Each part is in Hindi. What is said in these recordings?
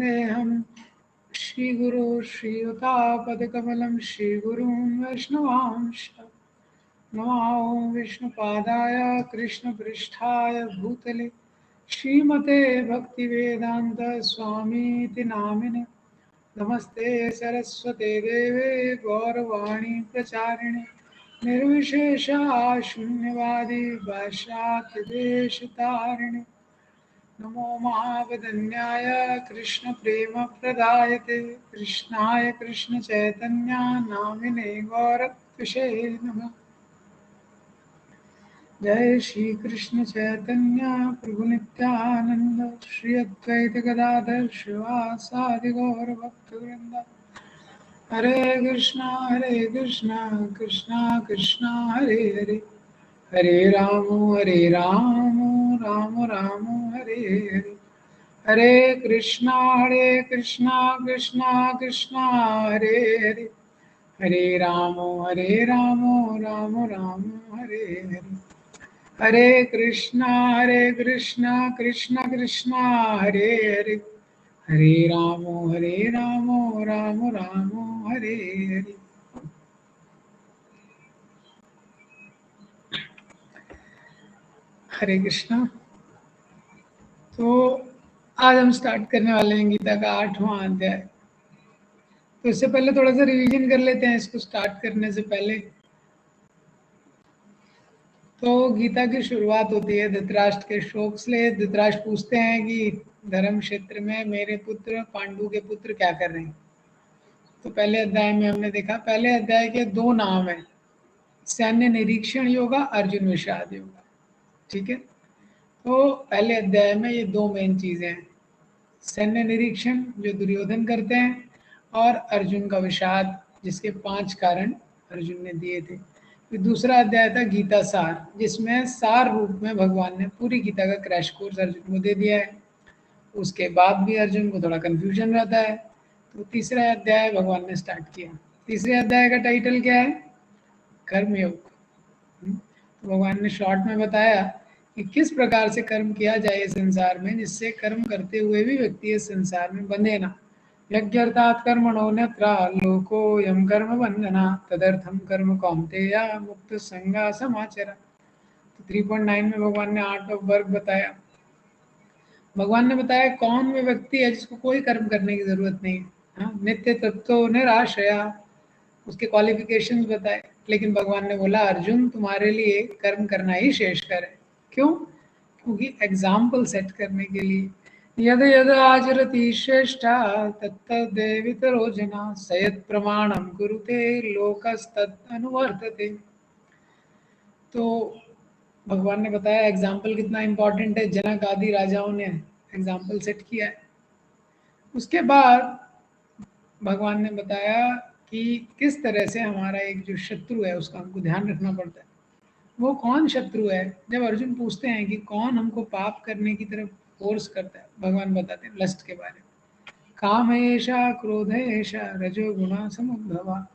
वन्देऽहं श्रीगुरो श्रीयुतापदकमलं श्रीगुरून् वैष्णवांश। नमो विष्णुपादाय कृष्णपृष्ठाय भूतले श्रीमते भक्तिवेदान्त स्वामीति नामिने। नमस्ते सरस्वते देवे गौरवाणी प्रचारिणे निर्विशेष शून्यवादी भाष्यादेशतारिणे। नमो महावदन्याय कृष्णप्रेमप्रदायते कृष्णाय कृष्णचैतन्य नामिने गौरत्विषे नमः। जय श्री कृष्ण चैतन्य प्रभु नित्यानंद श्री अद्वैत गदाधर श्रीवासादि गौर भक्तवृंद। हरे कृष्णा कृष्णा कृष्णा हरे हरे, हरे राम राम राम हरे हरे। हरे कृष्णा कृष्णा कृष्णा हरे हरे, हरे राम राम राम हरे हरे। हरे कृष्णा कृष्णा कृष्णा हरे हरे, हरे राम राम हरे हरे। हरे कृष्णा। तो आज हम स्टार्ट करने वाले हैं गीता का 8वां अध्याय। तो इससे पहले थोड़ा सा रिवीजन कर लेते हैं इसको स्टार्ट करने से पहले। तो गीता की शुरुआत होती है धृतराष्ट्र के शोक से। धृतराष्ट्र पूछते हैं कि धर्म क्षेत्र में मेरे पुत्र पांडु के पुत्र क्या कर रहे हैं। तो पहले अध्याय में हमने देखा, पहले अध्याय के 2 नाम है, सैन्य निरीक्षण योगा, अर्जुन विषाद योगा। ठीक है, तो पहले अध्याय में ये 2 मेन चीजें हैं, सैन्य निरीक्षण जो दुर्योधन करते हैं और अर्जुन का विषाद जिसके 5 कारण अर्जुन ने दिए थे। फिर दूसरा अध्याय था गीता सार, जिसमें सार रूप में भगवान ने पूरी गीता का क्रैश कोर्स अर्जुन को दे दिया है। उसके बाद भी अर्जुन को थोड़ा कंफ्यूजन रहता है, तो तीसरा अध्याय भगवान ने स्टार्ट किया। तीसरे अध्याय का टाइटल क्या है? कर्मयोग। तो भगवान ने शॉर्ट में बताया कि किस प्रकार से कर्म किया जाए संसार में, जिससे कर्म करते हुए भी व्यक्ति इस संसार में बंधे ना। यज्ञर्थात् कर्मणो न्यत्र लोको यम कर्म बंधना तदर्थम कर्म कौन्तेय मुक्त संगा समाचर। तो 3.9 में भगवान ने आर्ट ऑफ वर्क बताया। भगवान ने बताया कौन वे व्यक्ति है जिसको कोई कर्म करने की जरूरत नहीं है। हाँ, नित्य तत्व निराशया, उसके क्वालिफिकेशंस बताए। लेकिन भगवान ने बोला अर्जुन तुम्हारे लिए कर्म करना ही श्रेष्ठकर है। क्यों? क्योंकि एग्जाम्पल सेट करने के लिए। यद यद आचरति श्रेष्ठा तत्तदेवितरो जना सयत् प्रमाणम कुरुते लोकस्तत् अनुवर्तते। तो भगवान ने बताया एग्जाम्पल कितना इंपॉर्टेंट है। जनक आदि राजाओं ने एग्जाम्पल सेट किया है। उसके बाद भगवान ने बताया कि किस तरह से हमारा एक जो शत्रु है उसका हमको ध्यान रखना पड़ता है। वो कौन शत्रु है? जब अर्जुन पूछते हैं कि कौन हमको पाप करने की तरफ फोर्स करता है, भगवान बताते हैं लस्ट के बारे में। काम है ऐसा, क्रोध है ऐसा, रजो गुणा समुद्भवा।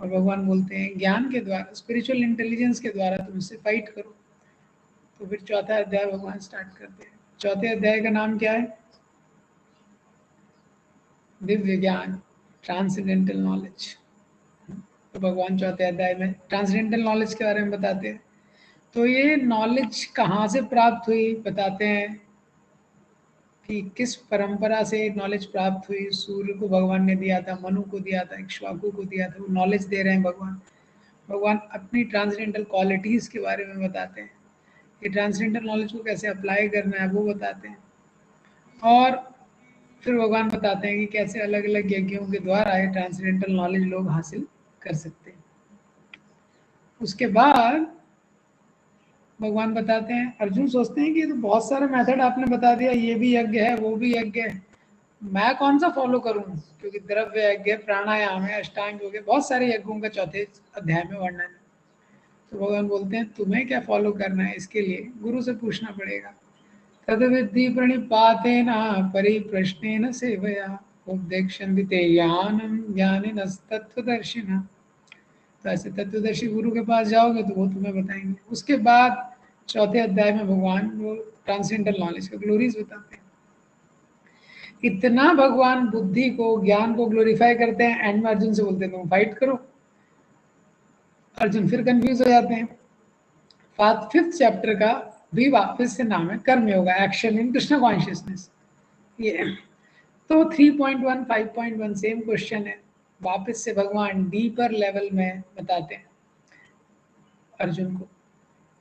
और भगवान बोलते हैं ज्ञान के द्वारा, स्पिरिचुअल इंटेलिजेंस के द्वारा तुम इससे फाइट करो। तो फिर चौथा अध्याय भगवान स्टार्ट करते हैं। चौथे अध्याय का नाम क्या है? दिव्य ज्ञान, ट्रांसेंडेंटल नॉलेज। तो भगवान चौथे अध्याय में ट्रांसेंडेंटल नॉलेज के बारे में बताते हैं। तो ये नॉलेज कहाँ से प्राप्त हुई बताते हैं कि किस परंपरा से नॉलेज प्राप्त हुई। सूर्य को भगवान ने दिया था, मनु को दिया था, इक्ष्वाकु को दिया था। वो नॉलेज दे रहे हैं भगवान। भगवान अपनी ट्रांसेंडेंटल क्वालिटीज़ के बारे में बताते हैं कि ट्रांसेंडेंटल नॉलेज को कैसे अप्लाई करना है, वो बताते हैं। और फिर भगवान बताते हैं कि कैसे अलग अलग यज्ञों के द्वारा ये ट्रांसेंडेंटल नॉलेज लोग हासिल कर सकते हैं। उसके बाद भगवान बताते हैं, अर्जुन सोचते हैं कि ये तो बहुत सारे मेथड आपने बता दिया, ये भी यज्ञ है वो भी यज्ञ है, मैं कौन सा फॉलो करूं? क्योंकि द्रव्य यज्ञ, प्राणायाम है, अष्टांग योग है, बहुत सारे यज्ञों का चौथे अध्याय में वर्णन है। तो भगवान बोलते हैं तुम्हें क्या फॉलो करना है, इसके लिए गुरु से पूछना पड़ेगा। तद विद्धि प्रणिपातेन परिप्रश्नेन सेवया उपदेक्षन्ति ते ज्ञानम ज्ञानिनस्तत्त्वदर्शिनः। तो ऐसे तत्वदर्शी गुरु के पास जाओगे तो वो तुम्हें बताएंगे। उसके बाद चौथे अध्याय में भगवान वो ट्रांसेंडेंटल नॉलेज का ग्लोरीज बताते हैं। इतना भगवान बुद्धि को, ज्ञान को ग्लोरीफाई करते हैं, एंड में अर्जुन से बोलते हैं तुम फाइट करो। अर्जुन फिर कंफ्यूज हो जाते हैं। 5th चैप्टर का भी वापस से नाम है कर्म yoga, action in Krishna consciousness. ये तो 3.1 5.1 सेम क्वेश्चन है, वापस से भगवान डीपर लेवल में बताते हैं अर्जुन को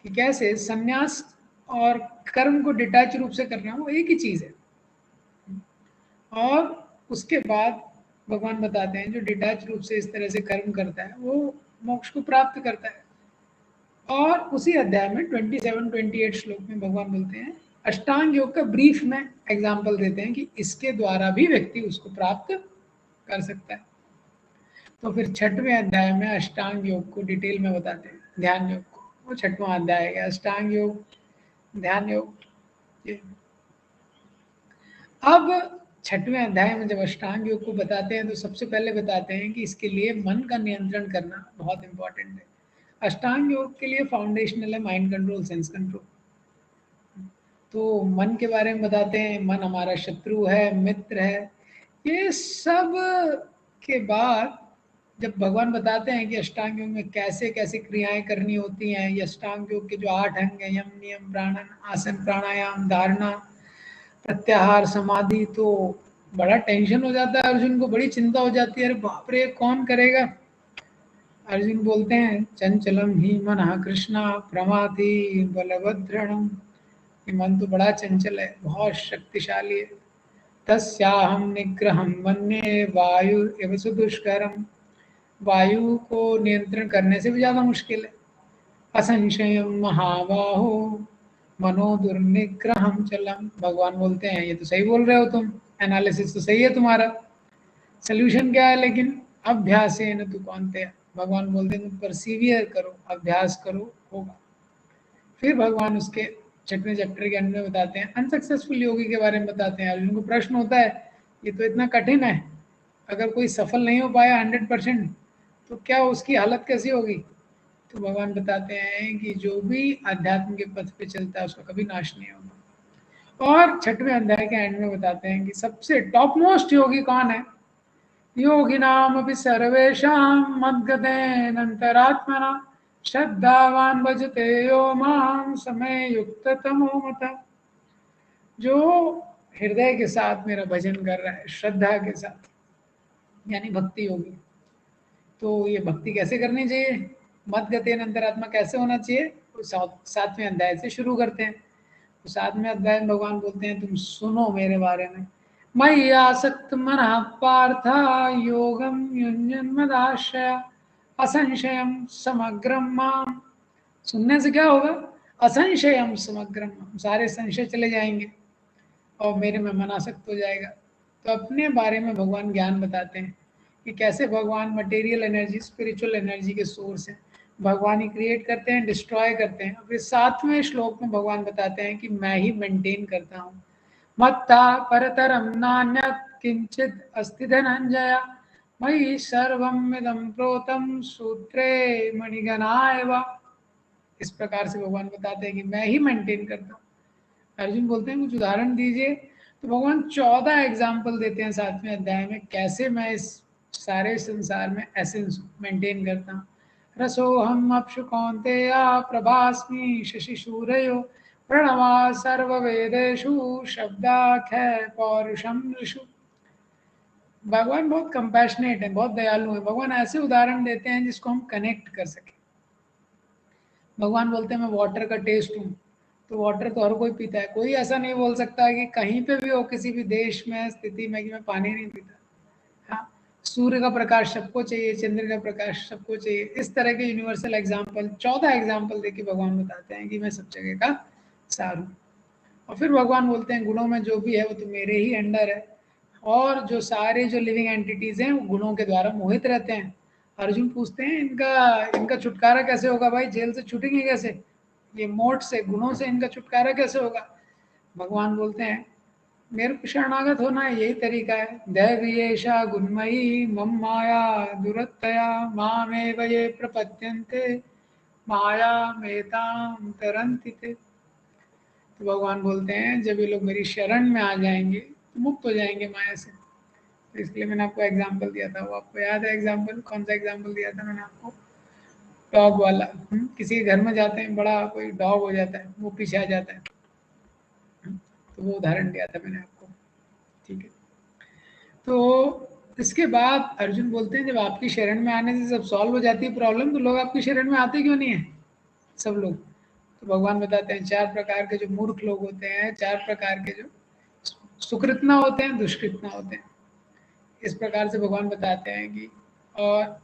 कि कैसे संन्यास और कर्म को डिटैच रूप से करना वो एक ही चीज है। और उसके बाद भगवान बताते हैं जो डिटैच रूप से इस तरह से कर्म करता है वो मोक्ष को प्राप्त करता है। और उसी अध्याय में 27-28 श्लोक में भगवान बोलते हैं, अष्टांग योग का ब्रीफ में एग्जाम्पल देते हैं कि इसके द्वारा भी व्यक्ति उसको प्राप्त कर सकता है। तो फिर 6वें अध्याय में अष्टांग योग को डिटेल में बताते हैं, ध्यान योग को। वो 6वां अध्याय है, अष्टांग योग, ध्यान योग। अब 6वें अध्याय में जब अष्टांग योग को बताते हैं तो सबसे पहले बताते हैं कि इसके लिए मन का नियंत्रण करना बहुत इंपॉर्टेंट है। अष्टांग योग के लिए फाउंडेशनल है माइंड कंट्रोल, सेंस कंट्रोल। तो मन के बारे में बताते हैं, मन हमारा शत्रु है, मित्र है। ये सब के बाद जब भगवान बताते हैं कि अष्टांग योग में कैसे कैसे क्रियाएं करनी होती हैं, ये अष्टांग योग के जो 8 अंग हैं, यम नियम प्राणन आसन प्राणायाम धारणा प्रत्याहार समाधि, तो बड़ा टेंशन हो जाता है अर्जुन को, बड़ी चिंता हो जाती है, अरे बाप रे कौन करेगा। अर्जुन बोलते हैं चंचलम ही मन कृष्णा प्रमाथि बलभद्रणम, ये मन तो बड़ा चंचल है, बहुत शक्तिशाली है। तस्याहम निग्रहम मन्ये वायु एवं सुदुष्करम, वायु को नियंत्रण करने से भी ज्यादा मुश्किल है। असंशयम महाबाहो मनो दुर्निग्रहम चलम, भगवान बोलते हैं ये तो सही बोल रहे हो तुम, एनालिसिस तो सही है तुम्हारा, सोल्यूशन क्या है, लेकिन अभ्यास है न तू कौनते। भगवान बोलते हैं तुम परसिवियर करो, अभ्यास करो, होगा। फिर भगवान उसके 6वें चैप्टर के अंत में बताते हैं अनसक्सेसफुल योगी के बारे में बताते हैं। अर्जुन को प्रश्न होता है ये तो इतना कठिन है, अगर कोई सफल नहीं हो पाया 100% तो क्या उसकी हालत कैसी होगी। तो भगवान बताते हैं कि जो भी अध्यात्म के पथ पे चलता है उसका कभी नाश नहीं होगा। और 6वें अध्याय के एंड में बताते हैं कि सबसे टॉप मोस्ट योगी कौन है। योगी नाम अपि सर्वेषां मद्गतेन अंतरात्मना श्रद्धावान भजते यो मां समय युक्त तमो मता, जो हृदय के साथ मेरा भजन कर रहा है, श्रद्धा के साथ, यानी भक्ति योगी। तो ये भक्ति कैसे करनी चाहिए, मत गतेन अंतरात्मा कैसे होना चाहिए, तो 7वें अध्याय से शुरू करते हैं। तो 7वें अध्याय में भगवान बोलते हैं तुम सुनो मेरे बारे में। मयि आसक्त मन पार्थ योगम युञ्जन मदाश्रय असंशयम समग्रम माम, सुनने से क्या होगा, असंशयम समग्रम माम, सारे संशय चले जाएंगे और मेरे में मन आसक्त हो जाएगा। तो अपने बारे में भगवान ज्ञान बताते हैं कि कैसे भगवान मटेरियल एनर्जी, स्पिरिचुअल एनर्जी के सोर्स हैं, भगवान ही क्रिएट करते हैं, डिस्ट्रॉय करते हैं। फिर 7वें श्लोक में भगवान बताते हैं कि मैं ही मेंटेन करता हूँ। मत्ता परतरम नान्यत् किंचित अस्ति धनंजय मयि सर्वम इदं प्रोतम सूत्रे मणिगणा एव, इस प्रकार से भगवान बताते हैं कि मैं ही मेंटेन करता हूँ। अर्जुन बोलते हैं कुछ उदाहरण दीजिए। तो भगवान 14 एग्जाम्पल देते हैं 7वें अध्याय में, कैसे मैं इस सारे संसार में एसेंस मेंटेन करता हूँ। रसोहम अप्सु कौन्तेय प्रभास्मि शशि सूर्यो प्रणवा सर्ववेदेषु शब्दाख्य पौरुषम ऋषु। भगवान बहुत कंपैशनेट है, बहुत दयालु है। भगवान ऐसे उदाहरण देते हैं जिसको हम कनेक्ट कर सके। भगवान बोलते हैं मैं वाटर का टेस्ट हूँ, तो वाटर तो हर कोई पीता है, कोई ऐसा नहीं बोल सकता कि कहीं पे भी हो किसी भी देश में स्थिति में कि मैं पानी नहीं पीता। हाँ, सूर्य का प्रकाश सबको चाहिए, चंद्र का प्रकाश सबको चाहिए। इस तरह के यूनिवर्सल एग्जाम्पल 14 एग्जाम्पल देके भगवान बताते हैं कि मैं सब जगह का सार हूँ। और फिर भगवान बोलते हैं गुणों में जो भी है वो तो मेरे ही अंडर है, और जो सारे जो लिविंग एंटिटीज हैं वो गुणों के द्वारा मोहित रहते हैं। अर्जुन पूछते हैं इनका इनका छुटकारा कैसे होगा, भाई जेल से छूटेंगे कैसे, ये मोट से गुणों से इनका छुटकारा कैसे होगा। भगवान बोलते हैं मेरे को शरणागत होना यही तरीका है। दैवीयेषा गुणमयी मम माया दुरत्तया मामेव ये प्रपद्यन्ते माया मेतां तरन्ति ते। तो भगवान बोलते हैं जब ये लोग मेरी शरण में आ जाएंगे तो मुक्त हो जाएंगे माया से। तो इसलिए मैंने आपको एग्जाम्पल दिया था, वो आपको याद है एग्जाम्पल? कौन सा एग्जाम्पल दिया था मैंने आपको? डॉग वाला। किसी के घर में जाते हैं, बड़ा कोई डॉग हो जाता है, वो पीछे आ जाता है, तो वो उदाहरण दिया था मैंने आपको। ठीक है, तो इसके बाद अर्जुन बोलते हैं जब आपकी शरण में आने से सब सॉल्व हो जाती है प्रॉब्लम, तो लोग आपकी शरण में आते क्यों नहीं है सब लोग? तो भगवान बताते हैं 4 प्रकार के जो मूर्ख लोग होते हैं, 4 प्रकार के जो सुकृतना होते हैं, दुष्कृतना होते हैं। इस प्रकार से भगवान बताते हैं कि और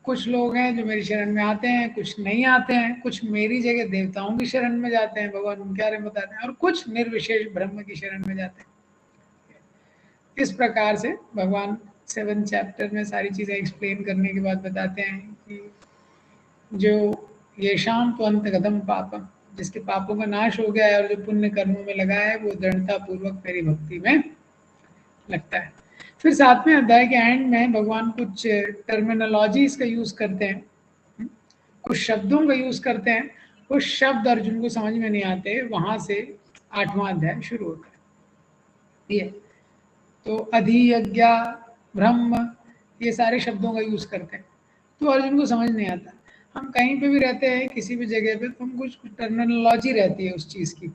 कुछ लोग हैं जो मेरी शरण में आते हैं, कुछ नहीं आते हैं, कुछ मेरी जगह देवताओं की शरण में जाते हैं, भगवान उनके बारे में बताते हैं, और कुछ निर्विशेष ब्रह्म की शरण में जाते हैं। इस प्रकार से भगवान 7 चैप्टर में सारी चीज़ें एक्सप्लेन करने के बाद बताते हैं कि जो ये शाम तो अंत कदम पापम, जिसके पापों का नाश हो गया है और जो पुण्य कर्मों में लगा है वो दृढ़ता पूर्वक मेरी भक्ति में लगता है। फिर 7वें अध्याय के एंड में भगवान कुछ टर्मिनोलॉजीज का यूज करते हैं, कुछ शब्दों का यूज करते हैं, वो शब्द अर्जुन को समझ में नहीं आते, वहां से 8वां अध्याय शुरू होता है। ये तो अधियज्ञ, ब्रह्म, ये सारे शब्दों का यूज करते हैं, तो अर्जुन को समझ नहीं आता। हम कहीं पे भी रहते हैं किसी भी जगह पे, तो हम कुछ टर्मिनोलॉजी रहती है उस चीज की,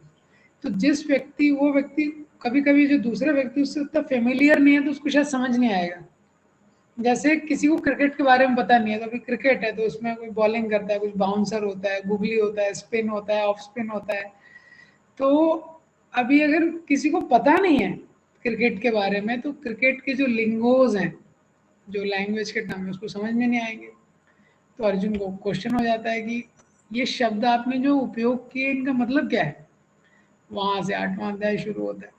तो जिस व्यक्ति वो व्यक्ति कभी कभी जो दूसरा व्यक्ति उससे उतना फेमिलियर नहीं है तो उसको शायद समझ नहीं आएगा। जैसे किसी को क्रिकेट के बारे में पता नहीं है, तो अभी क्रिकेट है तो उसमें कोई बॉलिंग करता है, कुछ बाउंसर होता है, गुगली होता है, स्पिन होता है, ऑफ स्पिन होता है। तो अभी अगर किसी को पता नहीं है क्रिकेट के बारे में, तो क्रिकेट के जो लिंगोज हैं, जो लैंग्वेज के टर्म है, उसको समझ में नहीं आएंगे। तो अर्जुन को क्वेश्चन हो जाता है कि ये शब्द आपने जो उपयोग किए इनका मतलब क्या है। वहां से 8वां अध्याय शुरू होता है।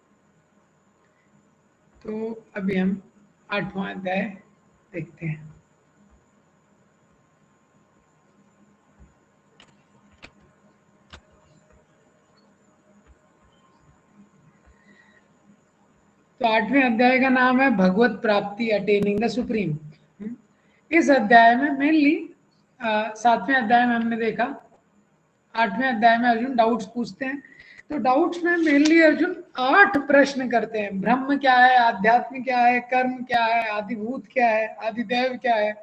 तो अभी हम 8वां अध्याय देखते हैं। तो 8वें अध्याय का नाम है भगवत प्राप्ति, अटेनिंग द सुप्रीम। इस अध्याय में मेनली 7वें अध्याय में हमने देखा, 8वें अध्याय में अर्जुन डाउट्स पूछते हैं। तो डाउट्स में मेनली अर्जुन 8 प्रश्न करते हैं। ब्रह्म क्या है, आध्यात्म क्या है, कर्म क्या है, आदिभूत क्या है, आदिदेव क्या है,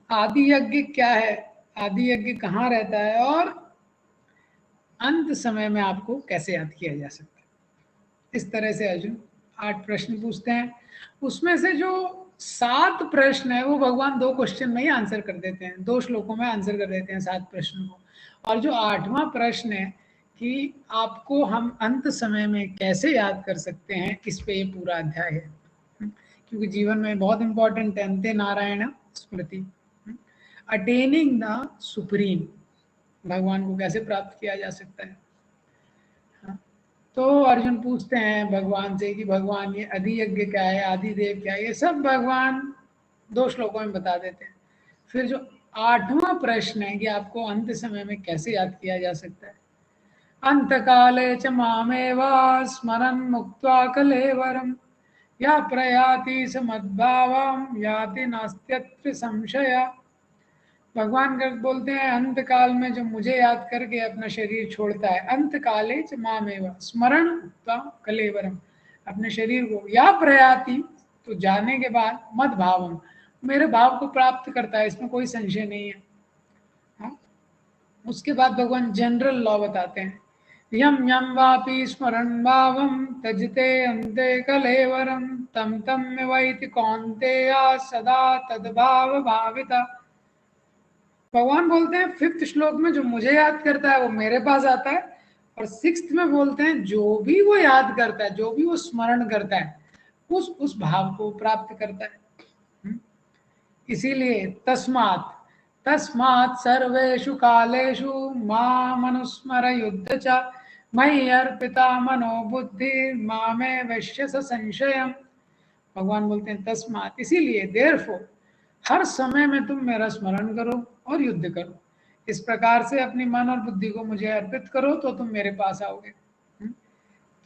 आदि यज्ञ क्या है, आदि यज्ञ कहाँ रहता है, और अंत समय में आपको कैसे याद किया जा सकता है। इस तरह से अर्जुन 8 प्रश्न पूछते हैं। उसमें से जो 7 प्रश्न है वो भगवान 2 क्वेश्चन में ही आंसर कर देते हैं, 2 श्लोकों में आंसर कर देते हैं 7 प्रश्नों को। और जो 8वां प्रश्न है कि आपको हम अंत समय में कैसे याद कर सकते हैं, इस पे ये पूरा अध्याय है, क्योंकि जीवन में बहुत इंपॉर्टेंट है अंते नारायण स्मृति, अटेनिंग द सुप्रीम, भगवान को कैसे प्राप्त किया जा सकता है। तो अर्जुन पूछते हैं भगवान से कि भगवान ये आदि यज्ञ क्या है, आदि देव क्या है, ये सब भगवान 2 श्लोकों में बता देते हैं। फिर जो 8वां प्रश्न है कि आपको अंत समय में कैसे याद किया जा सकता है। अंत काले च मामेवा स्मरन् मुक्त्वा कलेवरम या प्रयाति समद्भावम याति नास्त्यत्र संशय। भगवान कर बोलते हैं अंत काल में जो मुझे याद करके अपना शरीर छोड़ता है, अंत काले च मामेव स्मरण उक्त्वा कलेवरम, अपने शरीर को, या प्रयाति, तो जाने के बाद, मद भावम, मेरे भाव को प्राप्त करता है, इसमें कोई संशय नहीं है। हाँ? उसके बाद भगवान जनरल लॉ बताते हैं, यम यम वापि स्मरण भावम तजते अंते कलेवरम तम तम में वैति कौन्तेया सदा तद्भाव भाविता। भगवान बोलते हैं 5th श्लोक में जो मुझे याद करता है वो मेरे पास आता है, और 6th में बोलते हैं जो भी वो याद करता है, जो भी वो स्मरण करता है, उस भाव को प्राप्त करता है। इसीलिए तस्मात् तस्मात् सर्वेषु कालेषु माम अनुस्मर युद्ध च मयि अर्पिता मनो बुद्धि मामे वश्यस संशयम। भगवान बोलते हैं तस्मात्, इसीलिए, देयरफॉर, हर समय में तुम मेरा स्मरण करो और युद्ध करो। इस प्रकार से अपनी मन और बुद्धि को मुझे अर्पित करो तो तुम मेरे पास आओगे।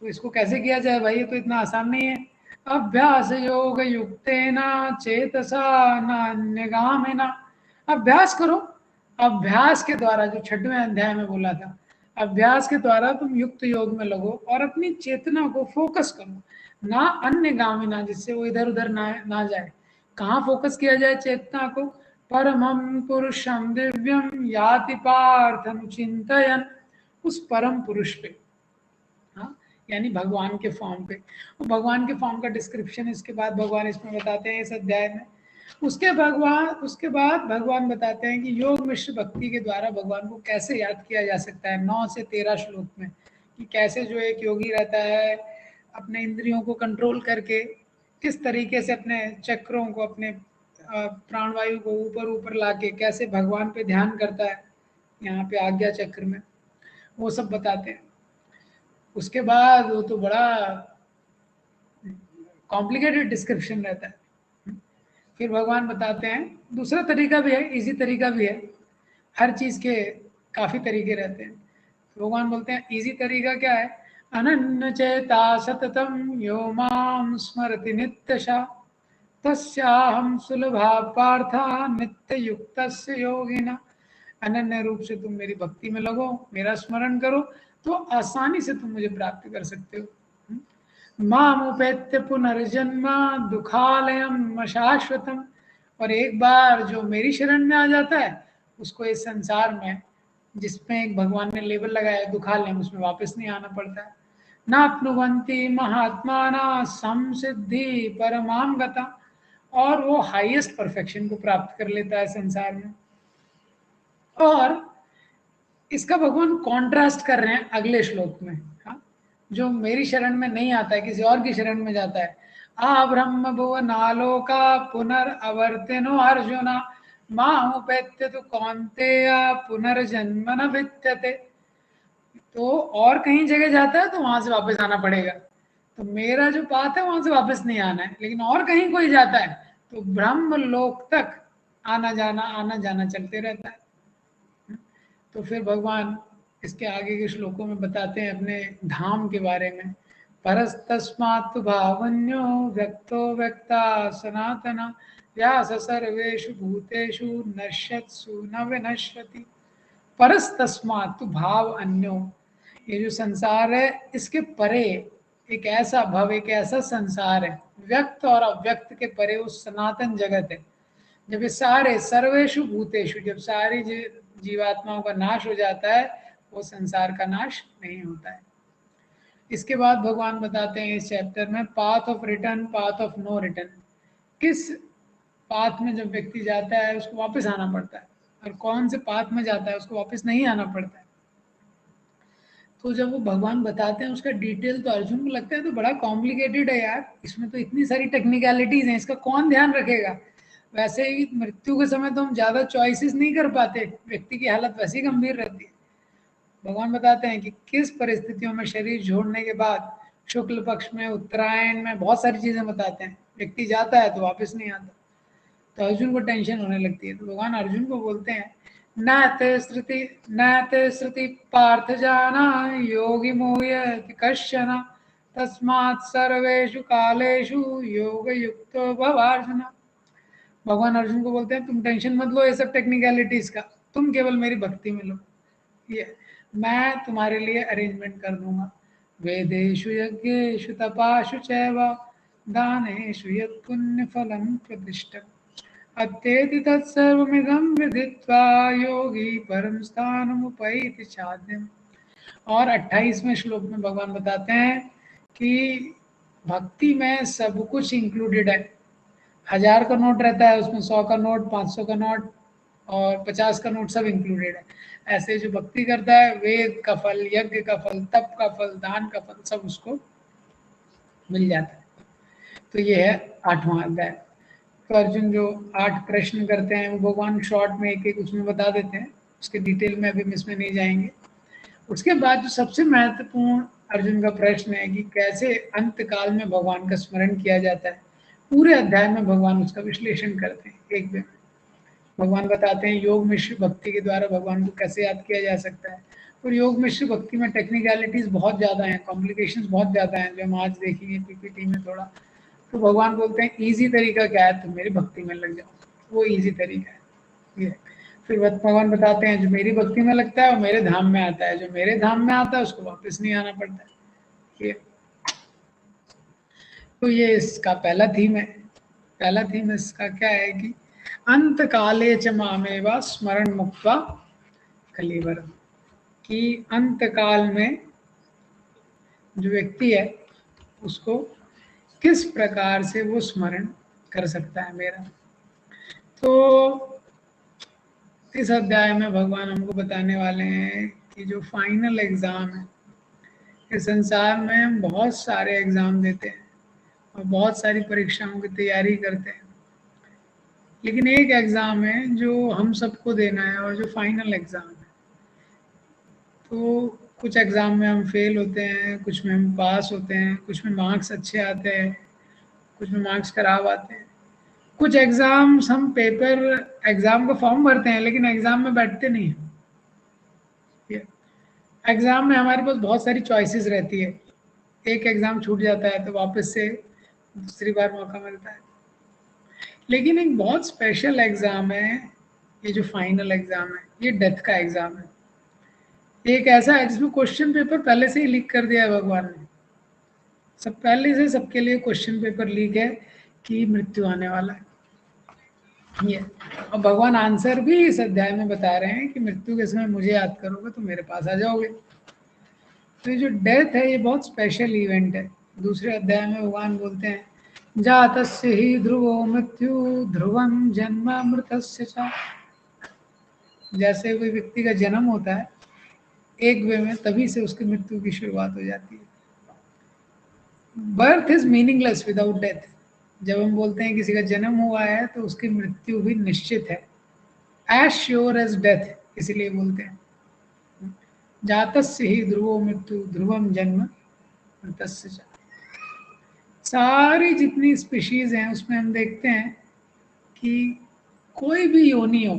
तो इसको कैसे किया जाए भाई, ये तो इतना आसान नहीं है। अभ्यास योग युक्तेन चेतसा नान्यगामिना, अभ्यास करो। अभ्यास के द्वारा, जो 6वें अध्याय में बोला था, अभ्यास के द्वारा तुम युक्त योग में लगो और अपनी चेतना को फोकस करो, ना अन्य गामिना, जिससे वो इधर उधर ना जाए। कहाँ फोकस किया जाए चेतना को? परमं पुरुषम दिव्यम याति पार्थ अनुचिंतयन, उस परम पुरुष पे, हाँ, यानी भगवान के फॉर्म पे। भगवान के फॉर्म का डिस्क्रिप्शन इसके बाद भगवान इसमें बताते हैं इस अध्याय में। उसके बाद भगवान बताते हैं कि योग मिश्र भक्ति के द्वारा भगवान को कैसे याद किया जा सकता है, 9 से 13 श्लोक में, कि कैसे जो एक योगी रहता है अपने इंद्रियों को कंट्रोल करके किस तरीके से अपने चक्रों को, अपने प्राणवायु को ऊपर ऊपर लाके कैसे भगवान पे ध्यान करता है, यहाँ पे आज्ञा चक्र में, वो सब बताते हैं। उसके बाद वो तो बड़ा कॉम्प्लिकेटेड डिस्क्रिप्शन रहता है। फिर भगवान बताते हैं दूसरा तरीका भी है, इजी तरीका भी है, हर चीज के काफी तरीके रहते हैं। भगवान बोलते हैं इजी तरीका क्या है? अनन्य चेता सततम यो माम स्मरति नित्यशा तस्याहम सुलभा पार्था नित्य युक्तस्य योगिना। अनन्य रूप से तुम मेरी भक्ति में लगो, मेरा स्मरण करो, तो आसानी से तुम मुझे प्राप्त कर सकते हो। मामुपेत्य पुनर्जन्म दुखालयम शाश्वतम, और एक बार जो मेरी शरण में आ जाता है उसको इस संसार में, जिसमें एक भगवान ने लेबल लगाया है दुखालयम, उसमें वापस नहीं आना पड़ता है। नाप्नुवन्ति महात्माना संसिद्धि परमाम गता, और वो हाईएस्ट परफेक्शन को प्राप्त कर लेता है संसार में। और इसका भगवान कॉन्ट्रास्ट कर रहे हैं अगले श्लोक में, हाँ? जो मेरी शरण में नहीं आता है, किसी और की शरण में जाता है। आ ब्रह्म भुवनालोका पुनरअवर्तिनो अर्जुना मामुपेत्य तो कौन्तेय पुनर्जन्म न विद्यते। तो और कहीं जगह जाता है तो वहां से वापस आना पड़ेगा, तो मेरा जो पाथ है वहां से वापस नहीं आना है। लेकिन और कहीं कोई जाता है तो ब्रह्म लोक तक आना जाना चलते रहता है। तो फिर भगवान इसके आगे के श्लोकों में बताते हैं अपने धाम के बारे में। परस्तस्मात् भावन्यो व्यक्तो व्यक्ता सनातना व्यास सर्वेषु भूतेषु नश्यत्सु न विनश्यति। परस्तस्मात् भाव अन्यो, ये जो संसार है इसके परे एक ऐसा भव, एक ऐसा संसार है, व्यक्त और अव्यक्त के परे उस सनातन जगत है। जब ये सारे सर्वेषु भूतेषु, जब सारी जीवात्माओं का नाश हो जाता है, वो संसार का नाश नहीं होता है। इसके बाद भगवान बताते हैं इस चैप्टर में path of return, path of no return. किस पाथ में जब व्यक्ति जाता है उसको वापस आना पड़ता है, और कौन से पाथ में जाता है उसको वापस नहीं आना पड़ता है। तो जब वो भगवान बताते हैं उसका डिटेल, तो अर्जुन को लगता है तो बड़ा कॉम्प्लिकेटेड है यार, इसमें तो इतनी सारी टेक्निकलिटीज हैं, इसका कौन ध्यान रखेगा। वैसे ही मृत्यु के समय तो हम ज्यादा चॉइसेस नहीं कर पाते, व्यक्ति की हालत वैसी गंभीर रहती है। भगवान बताते हैं कि किस परिस्थितियों में शरीर छोड़ने के बाद, शुक्ल पक्ष में, उत्तरायण में, बहुत सारी चीजें बताते हैं, व्यक्ति जाता है तो वापस नहीं आता। तो अर्जुन को टेंशन होने लगती है, तो भगवान अर्जुन को बोलते हैं न ते श्रुति पार्थ जाना योगी मोहयति कश्चन तस्मात् सर्वेषु कालेषु योग युक्तो भव अर्जुन। भगवान अर्जुन को बोलते हैं तुम टेंशन मत लो ये सब टेक्निकलिटीज का, तुम केवल मेरी भक्ति में लो, ये मैं तुम्हारे लिए अरेंजमेंट कर दूंगा। वेदेषु यज्ञेषु तपासु चैव दानेषु यत् पुण्य फलम प्रतिष्ठम् अत्येति तत्सर्वमिदं विदित्वा योगी परम स्थानमुपैति चाद्यम्। और 28वें श्लोक में भगवान बताते हैं कि भक्ति में सब कुछ इंक्लूडेड है। 1000 का नोट रहता है, उसमें 100 का नोट, 500 का नोट और 50 का नोट सब इंक्लूडेड है। ऐसे जो भक्ति करता है, वेद का फल, यज्ञ का फल, तप का फल, दान का फल, सब उसको मिल जाता है। तो ये है 8वां अध्याय। तो अर्जुन जो 8 प्रश्न करते हैं वो भगवान शॉर्ट में एक एक उसमें बता देते हैं, उसके डिटेल में अभी इसमें नहीं जाएंगे। उसके बाद जो सबसे महत्वपूर्ण अर्जुन का प्रश्न है कि कैसे अंत काल में भगवान का स्मरण किया जाता है, पूरे अध्याय में भगवान उसका विश्लेषण करते हैं। एक दिन भगवान बताते हैं योग मिश्र भक्ति के द्वारा भगवान को कैसे याद किया जा सकता है। और योग मिश्र भक्ति में टेक्निकलिटीज बहुत ज़्यादा हैं, कॉम्प्लिकेशंस बहुत ज़्यादा हैं, जो हम आज देखेंगे पीपीटी में थोड़ा। तो भगवान बोलते हैं इजी तरीका क्या है, तुम मेरी भक्ति में लग जाओ, वो इजी तरीका है ये। फिर भगवान बताते हैं जो मेरी भक्ति में लगता है वो मेरे धाम में आता है, जो मेरे धाम में आता है उसको वापस नहीं आना पड़ता है। तो ये इसका पहला थीम है। पहला थीम इसका क्या है कि अंत काले च मामेवा स्मरण मुक्त्वा कलीवरम, कि अंत काल में जो व्यक्ति है उसको किस प्रकार से वो स्मरण कर सकता है मेरा। तो इस अध्याय में भगवान हमको बताने वाले हैं कि जो फाइनल एग्जाम है, इस संसार में हम बहुत सारे एग्जाम देते हैं और बहुत सारी परीक्षाओं की तैयारी करते हैं, लेकिन एक एग्जाम है जो हम सबको देना है और जो फाइनल एग्जाम है। तो कुछ एग्जाम में हम फेल होते हैं, कुछ में हम पास होते हैं, कुछ में मार्क्स अच्छे आते हैं, कुछ में मार्क्स खराब आते हैं। कुछ एग्जाम्स हम पेपर एग्जाम का फॉर्म भरते हैं लेकिन एग्जाम में बैठते नहीं हैं। एग्जाम में हमारे पास बहुत सारी चॉइसेस रहती है, एक एग्जाम छूट जाता है तो वापस से दूसरी बार मौका मिलता है। लेकिन एक बहुत स्पेशल एग्जाम है ये जो फाइनल एग्जाम है, ये डेथ का एग्जाम है। एक ऐसा है जिसमें क्वेश्चन पेपर पहले से ही लीक कर दिया है भगवान ने। सब पहले से सबके लिए क्वेश्चन पेपर लीक है कि मृत्यु आने वाला है ये, और भगवान आंसर भी इस अध्याय में बता रहे हैं कि मृत्यु के समय मुझे याद करोगे तो मेरे पास आ जाओगे। तो ये जो डेथ है ये बहुत स्पेशल इवेंट है। दूसरे अध्याय में भगवान बोलते हैं जातस्य ही ध्रुवो मृत्यु ध्रुवम जन्म मृतस्य च। जैसे कोई व्यक्ति का जन्म होता है एक वे में, तभी से उसकी मृत्यु की शुरुआत हो जाती है। Birth is meaningless without death. जब हम बोलते हैं किसी का जन्म हुआ है तो उसकी मृत्यु भी निश्चित है, एज श्योर एज डेथ, इसीलिए बोलते हैं जातस्य ही ध्रुवो मृत्यु ध्रुवम जन्म मृतस्य च। सारी जितनी स्पीशीज हैं उसमें हम देखते हैं कि कोई भी योनि हो,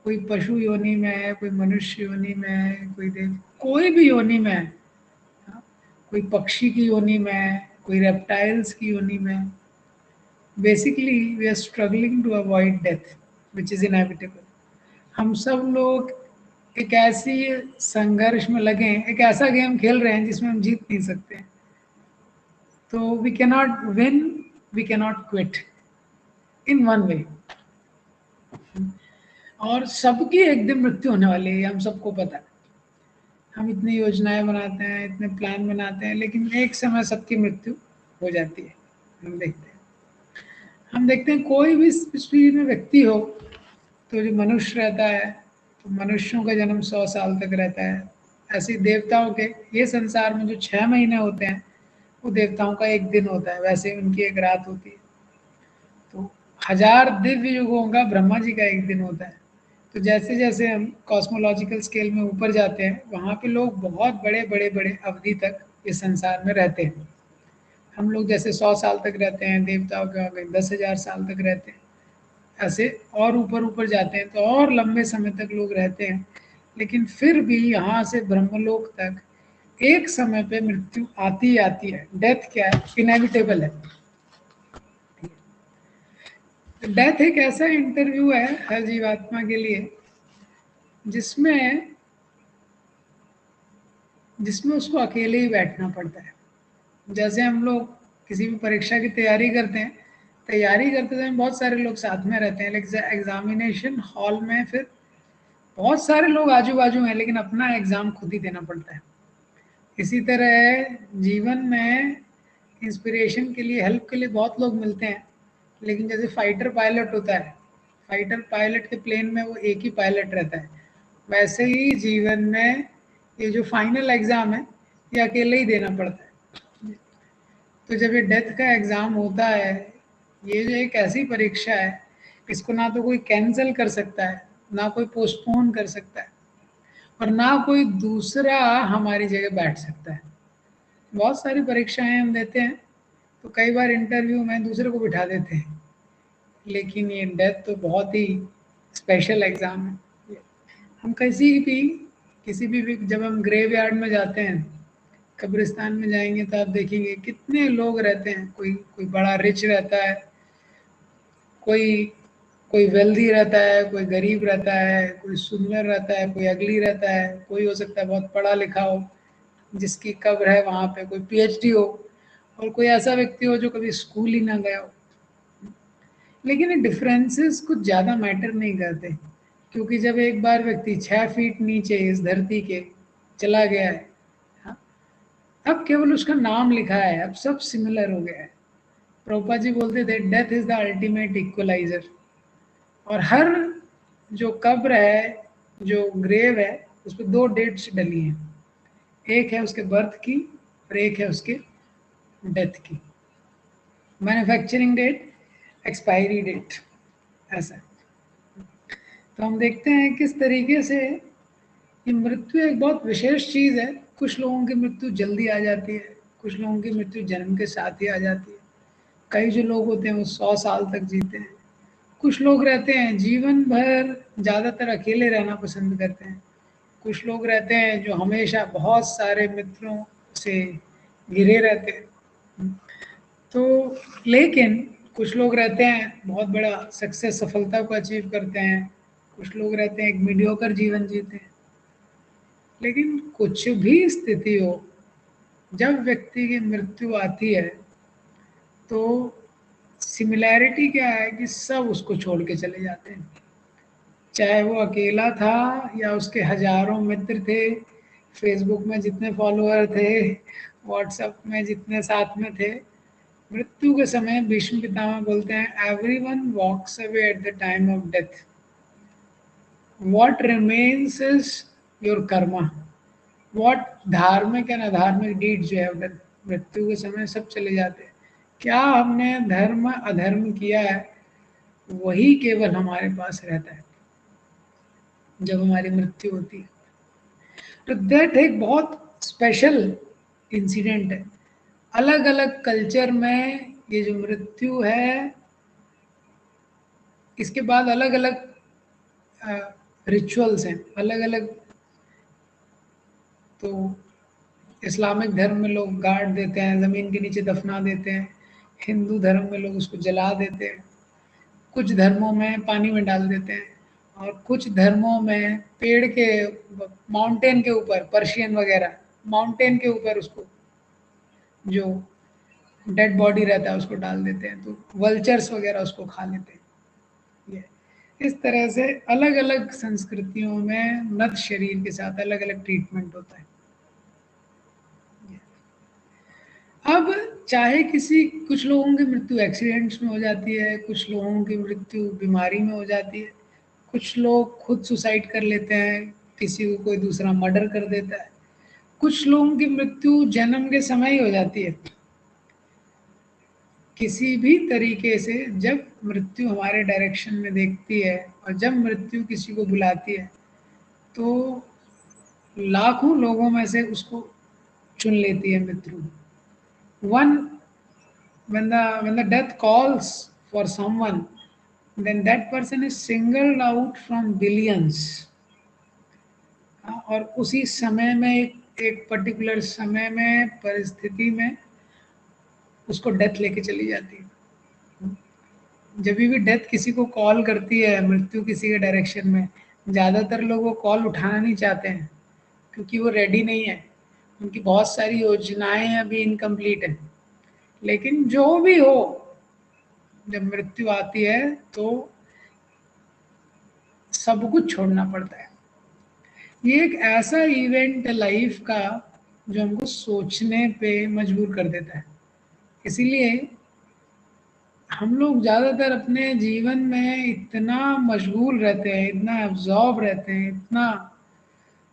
कोई पशु योनि में है, कोई मनुष्य योनि में है, कोई देव, कोई भी योनि में है, कोई पक्षी की योनि में है, कोई रेप्टाइल्स की योनि में है। Basically we are struggling to avoid death which is inevitable. हम सब लोग एक ऐसी संघर्ष में लगे हैं, एक ऐसा गेम खेल रहे हैं जिसमें हम जीत नहीं सकते हैं। तो we cannot win, we cannot quit in one way. और सबकी एक दिन मृत्यु होने वाली है, हम सबको पता है। हम इतनी योजनाएं बनाते हैं, इतने प्लान बनाते हैं, लेकिन एक समय सबकी मृत्यु हो जाती है। हम देखते हैं कोई भी स्पीड में व्यक्ति हो, तो जो मनुष्य रहता है तो मनुष्यों का जन्म 100 साल तक रहता है। ऐसे देवताओं के ये संसार में जो 6 महीने होते हैं वो देवताओं का एक दिन होता है, वैसे उनकी एक रात होती है। तो 1000 दिव्य युगों का ब्रह्मा जी का एक दिन होता है। तो जैसे जैसे हम कॉस्मोलॉजिकल स्केल में ऊपर जाते हैं वहाँ पे लोग बहुत बड़े बड़े बड़े अवधि तक इस संसार में रहते हैं। हम लोग जैसे 100 साल तक रहते हैं, देवताओं के 10,000 साल तक रहते हैं। ऐसे और ऊपर ऊपर जाते हैं तो और लंबे समय तक लोग रहते हैं। लेकिन फिर भी यहाँ से ब्रह्मलोक तक एक समय पे मृत्यु आती ही आती है। डेथ क्या है? इनएविटेबल है। डेथ एक ऐसा इंटरव्यू है हर जीवात्मा के लिए जिसमें जिसमें उसको अकेले ही बैठना पड़ता है। जैसे हम लोग किसी भी परीक्षा की तैयारी करते हैं, तैयारी करते समय बहुत सारे लोग साथ में रहते हैं, लेकिन एग्जामिनेशन हॉल में फिर बहुत सारे लोग आजू बाजू हैं, लेकिन अपना एग्जाम खुद ही देना पड़ता है। इसी तरह जीवन में इंस्पिरेशन के लिए, हेल्प के लिए बहुत लोग मिलते हैं, लेकिन जैसे फाइटर पायलट होता है, फाइटर पायलट के प्लेन में वो एक ही पायलट रहता है, वैसे ही जीवन में ये जो फाइनल एग्ज़ाम है ये अकेले ही देना पड़ता है। तो जब ये डेथ का एग्ज़ाम होता है, ये जो एक ऐसी परीक्षा है, इसको ना तो कोई कैंसिल कर सकता है, ना कोई पोस्टपोन कर सकता है, और ना कोई दूसरा हमारी जगह बैठ सकता है। बहुत सारी परीक्षाएं हम देते हैं तो कई बार इंटरव्यू में दूसरे को बिठा देते हैं, लेकिन ये डेथ तो बहुत ही स्पेशल एग्ज़ाम है। हम किसी भी जब हम ग्रेव यार्ड में जाते हैं, कब्रिस्तान में जाएंगे तो आप देखेंगे कितने लोग रहते हैं। कोई कोई बड़ा रिच रहता है, कोई कोई वेल्दी रहता है, कोई गरीब रहता है, कोई सुंदर रहता है, कोई अगली रहता है, कोई हो सकता है बहुत पढ़ा लिखा हो जिसकी कब्र है वहाँ पे, कोई पीएचडी हो, और कोई ऐसा व्यक्ति हो जो कभी स्कूल ही ना गया हो। लेकिन ये डिफरेंसेस कुछ ज़्यादा मैटर नहीं करते, क्योंकि जब एक बार व्यक्ति 6 फीट नीचे इस धरती के चला गया है, हाँ, अब केवल उसका नाम लिखा है, अब सब सिमिलर हो गया है। प्रभुपाद जी बोलते थे death is the ultimate equaliser. और हर जो कब्र है, जो ग्रेव है, उस पर 2 डेट्स डली हैं, एक है उसके बर्थ की और एक है उसके डेथ की। मैन्युफैक्चरिंग डेट, एक्सपायरी डेट, ऐसा। तो हम देखते हैं किस तरीके से ये मृत्यु एक बहुत विशेष चीज़ है। कुछ लोगों की मृत्यु जल्दी आ जाती है, कुछ लोगों की मृत्यु जन्म के साथ ही आ जाती है। कई जो लोग होते हैं वो 100 साल तक जीते हैं। कुछ लोग रहते हैं जीवन भर ज़्यादातर अकेले रहना पसंद करते हैं। कुछ लोग रहते हैं जो हमेशा बहुत सारे मित्रों से घिरे रहते हैं। तो लेकिन कुछ लोग रहते हैं बहुत बड़ा सक्सेस, सफलता को अचीव करते हैं। कुछ लोग रहते हैं एक मीडियोकर जीवन जीते हैं। लेकिन कुछ भी स्थिति हो, जब व्यक्ति की मृत्यु आती है तो सिमिलैरिटी क्या है कि सब उसको छोड़ के चले जाते हैं। चाहे वो अकेला था या उसके हजारों मित्र थे, फेसबुक में जितने फॉलोअर थे, व्हाट्सएप में जितने साथ में थे, मृत्यु के समय भीष्म पितामह बोलते हैं everyone walks away at the time of death, what remains is your karma. What dharmic and adharmic deed जो है उधर मृत्यु के समय सब चले जाते हैं। क्या हमने धर्म अधर्म किया है वही केवल हमारे पास रहता है जब हमारी मृत्यु होती है। तो डेथ एक बहुत स्पेशल इंसिडेंट है। अलग अलग कल्चर में ये जो मृत्यु है, इसके बाद अलग अलग रिचुअल्स हैं, अलग अलग। तो इस्लामिक धर्म में लोग गाड़ देते हैं, ज़मीन के नीचे दफना देते हैं। हिंदू धर्म में लोग उसको जला देते हैं। कुछ धर्मों में पानी में डाल देते हैं, और कुछ धर्मों में पेड़ के, माउंटेन के ऊपर, पर्शियन वगैरह माउंटेन के ऊपर उसको, जो डेड बॉडी रहता है उसको डाल देते हैं, तो वल्चर्स वगैरह उसको खा लेते हैं। ये इस तरह से अलग अलग संस्कृतियों में मृत शरीर के साथ अलग अलग ट्रीटमेंट होता है। अब चाहे किसी, कुछ लोगों की मृत्यु एक्सीडेंट्स में हो जाती है, कुछ लोगों की मृत्यु बीमारी में हो जाती है, कुछ लोग खुद सुसाइड कर लेते हैं, किसी को कोई दूसरा मर्डर कर देता है, कुछ लोगों की मृत्यु जन्म के समय ही हो जाती है। किसी भी तरीके से जब मृत्यु हमारे डायरेक्शन में देखती है और जब मृत्यु किसी को बुलाती है तो लाखों लोगों में से उसको चुन लेती है मृत्यु। One when the death calls for someone, then that person is singled out from billions। और उसी समय में एक पर्टिकुलर समय में, परिस्थिति में उसको डेथ लेके चली जाती है। जब भी डेथ किसी को कॉल करती है, मृत्यु किसी के डायरेक्शन में, ज़्यादातर लोग वो कॉल उठाना नहीं चाहते हैं क्योंकि वो रेडी नहीं है, उनकी बहुत सारी योजनाएं अभी इनकम्प्लीट है। लेकिन जो भी हो, जब मृत्यु आती है तो सब कुछ छोड़ना पड़ता है। ये एक ऐसा इवेंट है लाइफ का जो हमको सोचने पे मजबूर कर देता है। इसीलिए हम लोग ज़्यादातर अपने जीवन में इतना मशगूल रहते हैं, इतना एब्जॉर्ब रहते हैं, इतना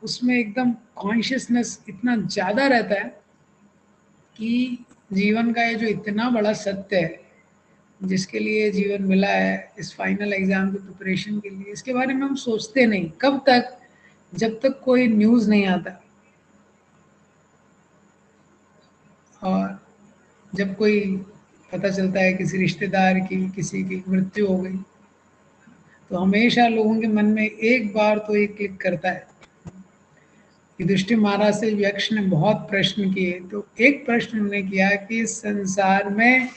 उसमें एकदम कॉन्शियसनेस इतना ज़्यादा रहता है कि जीवन का ये जो इतना बड़ा सत्य है जिसके लिए जीवन मिला है, इस फाइनल एग्ज़ाम की प्रिपरेशन के लिए, इसके बारे में हम सोचते नहीं। कब तक? जब तक कोई न्यूज़ नहीं आता। और जब कोई पता चलता है किसी रिश्तेदार की, किसी की मृत्यु हो गई, तो हमेशा लोगों के मन में एक बार तो ये क्लिक करता है। युधिष्ठिर महाराज से यक्ष ने बहुत प्रश्न किए, तो एक प्रश्न उन्होंने किया कि इस संसार में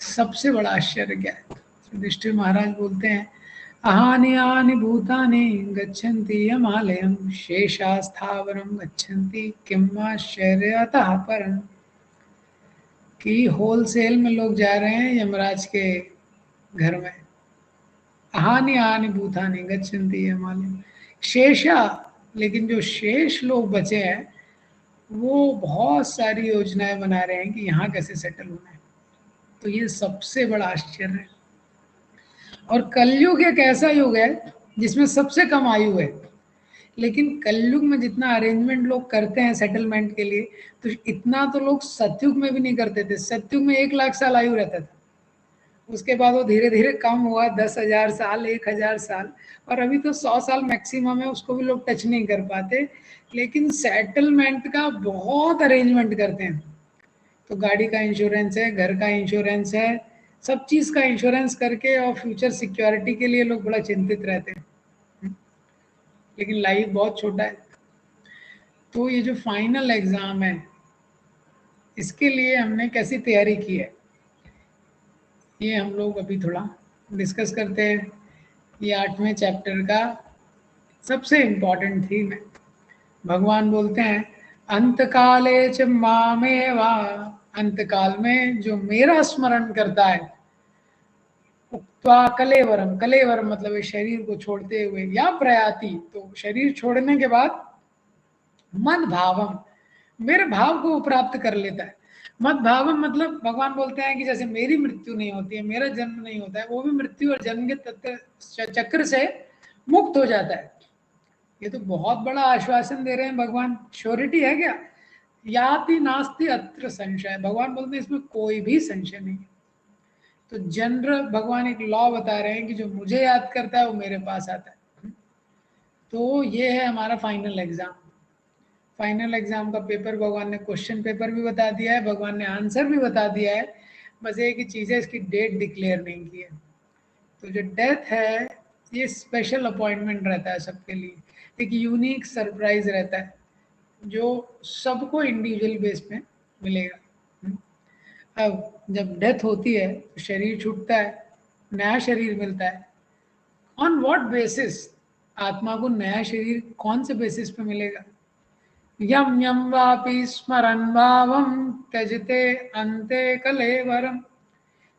सबसे बड़ा आश्चर्य क्या है। युधिष्ठिर महाराज बोलते हैं अहानि भूतानि गच्छन्ति यमालयं शेषा स्थावरं गच्छन्ति किम आश्चर्यतः परम्। कि होलसेल में लोग जा रहे हैं यमराज के घर में। हानि भूतानि गच्छन्ति यमालयं शेषा, लेकिन जो शेष लोग बचे हैं वो बहुत सारी योजनाएं बना रहे हैं कि यहाँ कैसे सेटल होना है। तो ये सबसे बड़ा आश्चर्य है। और कलयुग एक ऐसा युग है जिसमें सबसे कम आयु है, लेकिन कलयुग में जितना अरेंजमेंट लोग करते हैं सेटलमेंट के लिए, तो इतना तो लोग सतयुग में भी नहीं करते थे। सतयुग में 1,00,000 साल आयु रहता था, उसके बाद वो धीरे धीरे कम हुआ 10,000 साल, 1,000 साल, और अभी तो 100 साल मैक्सिमम है, उसको भी लोग टच नहीं कर पाते। लेकिन सेटलमेंट का बहुत अरेंजमेंट करते हैं। तो गाड़ी का इंश्योरेंस है, घर का इंश्योरेंस है, सब चीज़ का इंश्योरेंस करके और फ्यूचर सिक्योरिटी के लिए लोग बड़ा चिंतित रहते हैं। लेकिन लाइफ बहुत छोटा है। तो ये जो फाइनल एग्ज़ाम है, इसके लिए हमने कैसी तैयारी की है, ये हम लोग अभी थोड़ा डिस्कस करते हैं। ये 8वें चैप्टर का सबसे इम्पोर्टेंट थीम है। भगवान बोलते हैं अंतकाले च मामेवा, अंतकाल में जो मेरा स्मरण करता है, उक्त्वा कलेवरम, कलेवरम मतलब इस शरीर को छोड़ते हुए, या प्रयाति तो शरीर छोड़ने के बाद, मद भावम मेरे भाव को वो प्राप्त कर लेता है। मद भावम मतलब भगवान बोलते हैं कि जैसे मेरी मृत्यु नहीं होती है, मेरा जन्म नहीं होता है, वो भी मृत्यु और जन्म के तत्व चक्र से मुक्त हो जाता है। ये तो बहुत बड़ा आश्वासन दे रहे हैं भगवान। श्योरिटी है क्या? याति नास्ति अत्र संशय, भगवान बोलते हैं इसमें कोई भी संशय नहीं। तो जनरल भगवान एक लॉ बता रहे हैं कि जो मुझे याद करता है वो मेरे पास आता है। तो ये है हमारा फाइनल एग्जाम। फाइनल एग्जाम का पेपर भगवान ने क्वेश्चन पेपर भी बता दिया है, भगवान ने आंसर भी बता दिया है, बस एक ही चीज़ है, इसकी डेट डिक्लेयर नहीं की है। तो जो डेथ है ये स्पेशल अपॉइंटमेंट रहता है सबके लिए, एक यूनिक सरप्राइज रहता है जो सबको इंडिविजुअल बेस पे मिलेगा। अब जब डेथ होती है तो शरीर छूटता है, नया शरीर मिलता है। ऑन व्हाट बेसिस आत्मा को नया शरीर कौन से बेसिस पे मिलेगा? यम यम वापि स्मरन् भावम त्यजते अन्ते कलेवरम,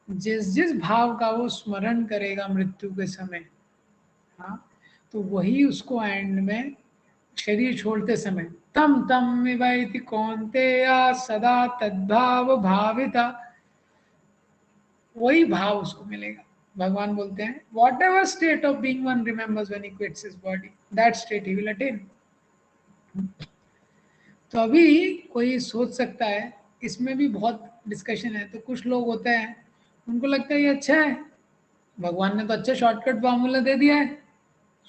जिस जिस भाव का वो स्मरण करेगा मृत्यु के समय, हाँ, तो वही उसको एंड में शरीर छोड़ते समय, तम तम विवैति कौन्तेय सदा तद्भाव भाविता, वही भाव उसको मिलेगा। भगवान बोलते हैं what ever state of being one remembers when he quits his body, that state he will attain. तो अभी कोई सोच सकता है, इसमें भी बहुत डिस्कशन है। तो कुछ लोग होते हैं उनको लगता है ये अच्छा है, भगवान ने तो अच्छा शॉर्टकट फार्मूला दे दिया है।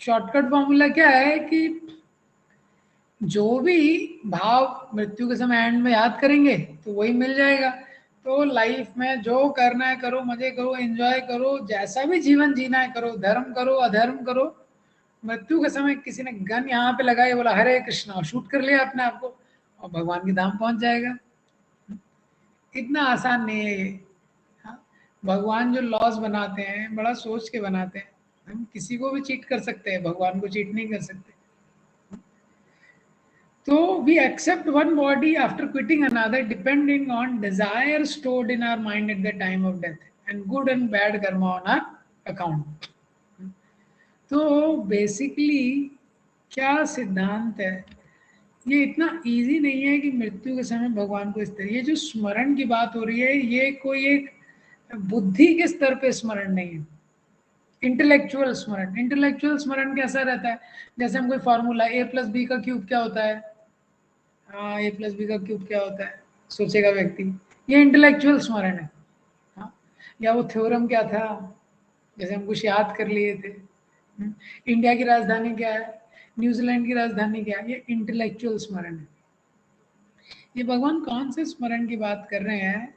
शॉर्टकट फार्मूला क्या है कि जो भी भाव मृत्यु के समय एंड में याद करेंगे तो वही मिल जाएगा। तो लाइफ में जो करना है करो, मजे करो, एंजॉय करो, जैसा भी जीवन जीना है करो, धर्म करो, अधर्म करो। मृत्यु के समय किसी ने गन यहाँ पे लगाया, बोला हरे कृष्णा, और शूट कर लिया अपने आप को, और भगवान के धाम पहुंच जाएगा। इतना आसान नहीं है ये। हाँ, भगवान जो लॉज बनाते हैं बड़ा सोच के बनाते हैं। हम किसी को भी चीट कर सकते हैं, भगवान को चीट नहीं कर सकते। तो we accept one body after quitting another depending on desire stored in our mind at the time of death and good and bad karma on our account. तो बेसिकली क्या सिद्धांत है, ये इतना इजी नहीं है कि मृत्यु के समय भगवान को इस तरह, ये जो स्मरण की बात हो रही है ये कोई एक बुद्धि के स्तर पे स्मरण नहीं है, इंटेलेक्चुअल स्मरण। इंटेलेक्चुअल स्मरण कैसा रहता है? जैसे हम कोई फॉर्मूला A+B का क्यूब क्या होता है, हाँ A+B का क्यूब क्या होता है सोचेगा व्यक्ति, ये इंटेलेक्चुअल स्मरण है। हाँ, या वो थ्योरम क्या था, जैसे हम कुछ याद कर लिए थे। इंडिया की राजधानी क्या है, न्यूजीलैंड की राजधानी क्या है, ये इंटेलेक्चुअल स्मरण है। ये भगवान कौन से स्मरण की बात कर रहे हैं?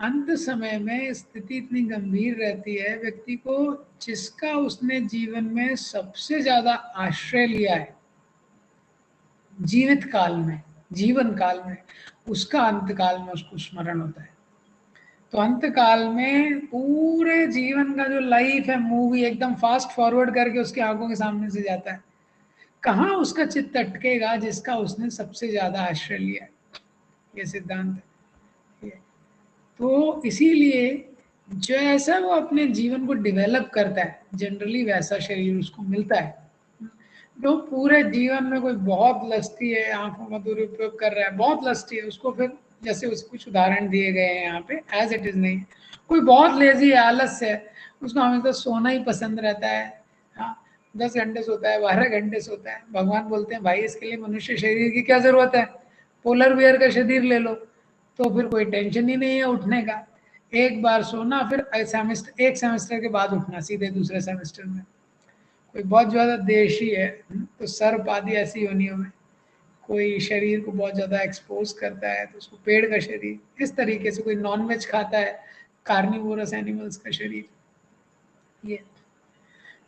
अंत समय में स्थिति इतनी गंभीर रहती है व्यक्ति को, जिसका उसने जीवन में सबसे ज्यादा आश्रय लिया है जीवन काल में, उसका अंत काल में उसको स्मरण होता है। तो अंत काल में पूरे जीवन का जो लाइफ है मूवी एकदम फास्ट फॉरवर्ड करके उसकी आंखों के सामने से जाता है। कहाँ उसका चित्त अटकेगा? जिसका उसने सबसे ज्यादा आश्रय लिया है। ये सिद्धांत है। तो इसीलिए जैसा वो अपने जीवन को डेवलप करता है जनरली वैसा शरीर उसको मिलता है। जो पूरे जीवन में कोई बहुत लस्टी है, आंखों का दुरुपयोग कर रहा है, बहुत लस्टी है, उसको फिर जैसे कुछ उदाहरण दिए गए हैं यहाँ पे, एज इट इज नहीं। कोई बहुत लेजी है, आलस है, उसको हमेशा सोना ही पसंद रहता है। हाँ, 10 घंटे सोता है, 12 घंटे सोता है। भगवान बोलते हैं भाई इसके लिए मनुष्य शरीर की क्या जरूरत है? पोलर बियर का शरीर ले लो, तो फिर कोई टेंशन ही नहीं है उठने का। एक बार सोना, फिर सेमेस्टर, एक सेमेस्टर के बाद उठना सीधे दूसरे सेमेस्टर में। कोई बहुत ज्यादा देशी है तो सर्प आदि ऐसी योनियों में, कोई शरीर को बहुत ज्यादा एक्सपोज करता है तो उसको पेड़ का शरीर, इस तरीके से कोई नॉनवेज खाता है, कार्निवोरस एनिमल्स का शरीर। ये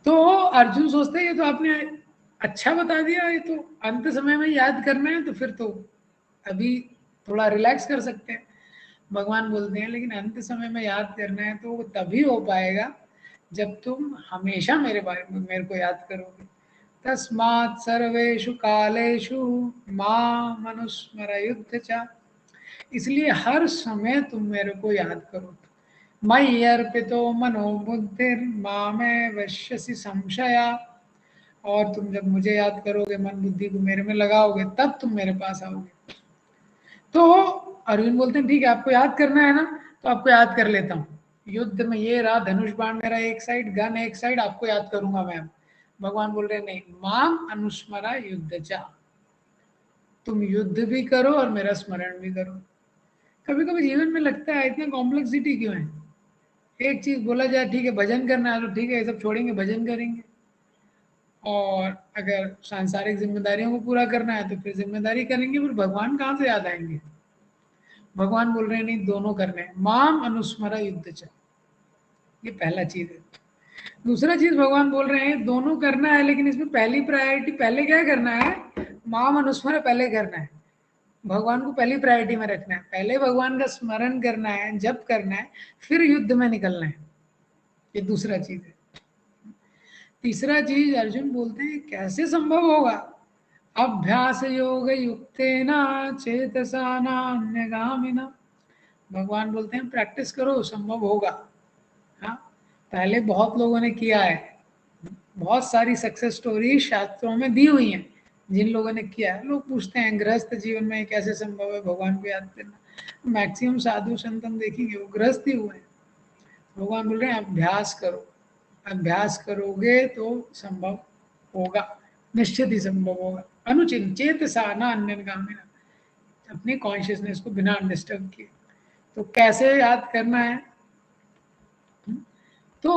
तो अर्जुन सोचते हैं ये तो आपने अच्छा बता दिया, ये तो अंत समय में याद करना है तो फिर तो अभी थोड़ा रिलैक्स कर सकते हैं। भगवान बोलते हैं लेकिन अंत समय में याद करना है तो वो तभी हो पाएगा जब तुम हमेशा मेरे बारे में मेरे को याद करोगे। तस्मात् सर्वेषु कालेषु माम अनुस्मर च। इसलिए हर समय तुम मेरे को याद करो। मयि अर्पितो मनो बुद्धिर मामे वश्यसि संशया। और तुम जब मुझे याद करोगे, मन बुद्धि को मेरे में लगाओगे, तब तुम मेरे पास आओगे। तो अर्जुन बोलते हैं ठीक है, आपको याद करना है ना, तो आपको याद कर लेता हूँ। युद्ध में ये रहा, धनुष बाण मेरा एक साइड, गन एक साइड, आपको याद करूंगा मैं। भगवान बोल रहे नहीं, माम अनुस्मरा युद्ध चा। तुम युद्ध भी करो और मेरा स्मरण भी करो। कभी कभी जीवन में लगता है इतनी कॉम्प्लेक्सिटी क्यों है? एक चीज बोला जाए ठीक है भजन करना है तो ठीक है ये सब छोड़ेंगे भजन करेंगे, और अगर सांसारिक जिम्मेदारियों को पूरा करना है तो फिर जिम्मेदारी करेंगे, फिर भगवान कहाँ से याद आएंगे? भगवान बोल रहे हैं नहीं, दोनों करने हैं। माम अनुस्मरा युद्ध च, ये पहला चीज है। दूसरा चीज भगवान बोल रहे हैं दोनों करना है, लेकिन इसमें पहली प्रायोरिटी, पहले क्या करना है? माम अनुस्मर पहले करना है। भगवान को पहली प्रायोरिटी में रखना है, पहले भगवान का स्मरण करना है, जप करना है, फिर युद्ध में निकलना है। ये दूसरा चीज है। तीसरा चीज अर्जुन बोलते हैं कैसे संभव होगा? अभ्यास योग युक्तेना चेतसा नान्यगामिना। भगवान बोलते हैं प्रैक्टिस करो, संभव होगा। हाँ, पहले बहुत लोगों ने किया है, बहुत सारी सक्सेस स्टोरी शास्त्रों में दी हुई हैं जिन लोगों ने किया है। लोग पूछते हैं गृहस्थ जीवन में कैसे संभव है भगवान को याद करना? मैक्सिमम साधु संत हम देखेंगे वो गृहस्थ ही हुए हैं। भगवान बोल रहे हैं अभ्यास करो, अभ्यास करोगे तो संभव होगा, निश्चित ही संभव होगा। अनुचिंतित साना अन्य गामिना, अपनी कॉन्शियसनेस को बिना डिस्टर्ब किए। तो कैसे याद करना है? तो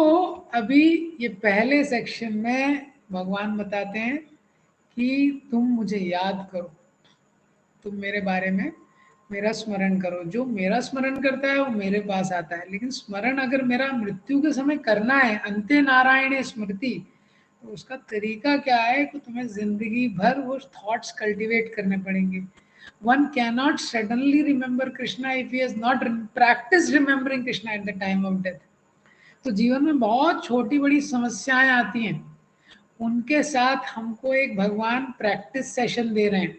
अभी ये पहले सेक्शन में भगवान बताते हैं कि तुम मुझे याद करो, तुम मेरे बारे में मेरा स्मरण करो। जो मेरा स्मरण करता है वो मेरे पास आता है। लेकिन स्मरण अगर मेरा मृत्यु के समय करना है, अंते नारायण स्मृति, तो उसका तरीका क्या है कि तुम्हें जिंदगी भर वो थॉट्स कल्टीवेट करने पड़ेंगे। One cannot suddenly remember Krishna if he has not practice remembering Krishna eight the time of death. तो जीवन में बहुत छोटी बड़ी समस्याएं आती हैं, उनके साथ हमको एक भगवान प्रैक्टिस सेशन दे रहे हैं,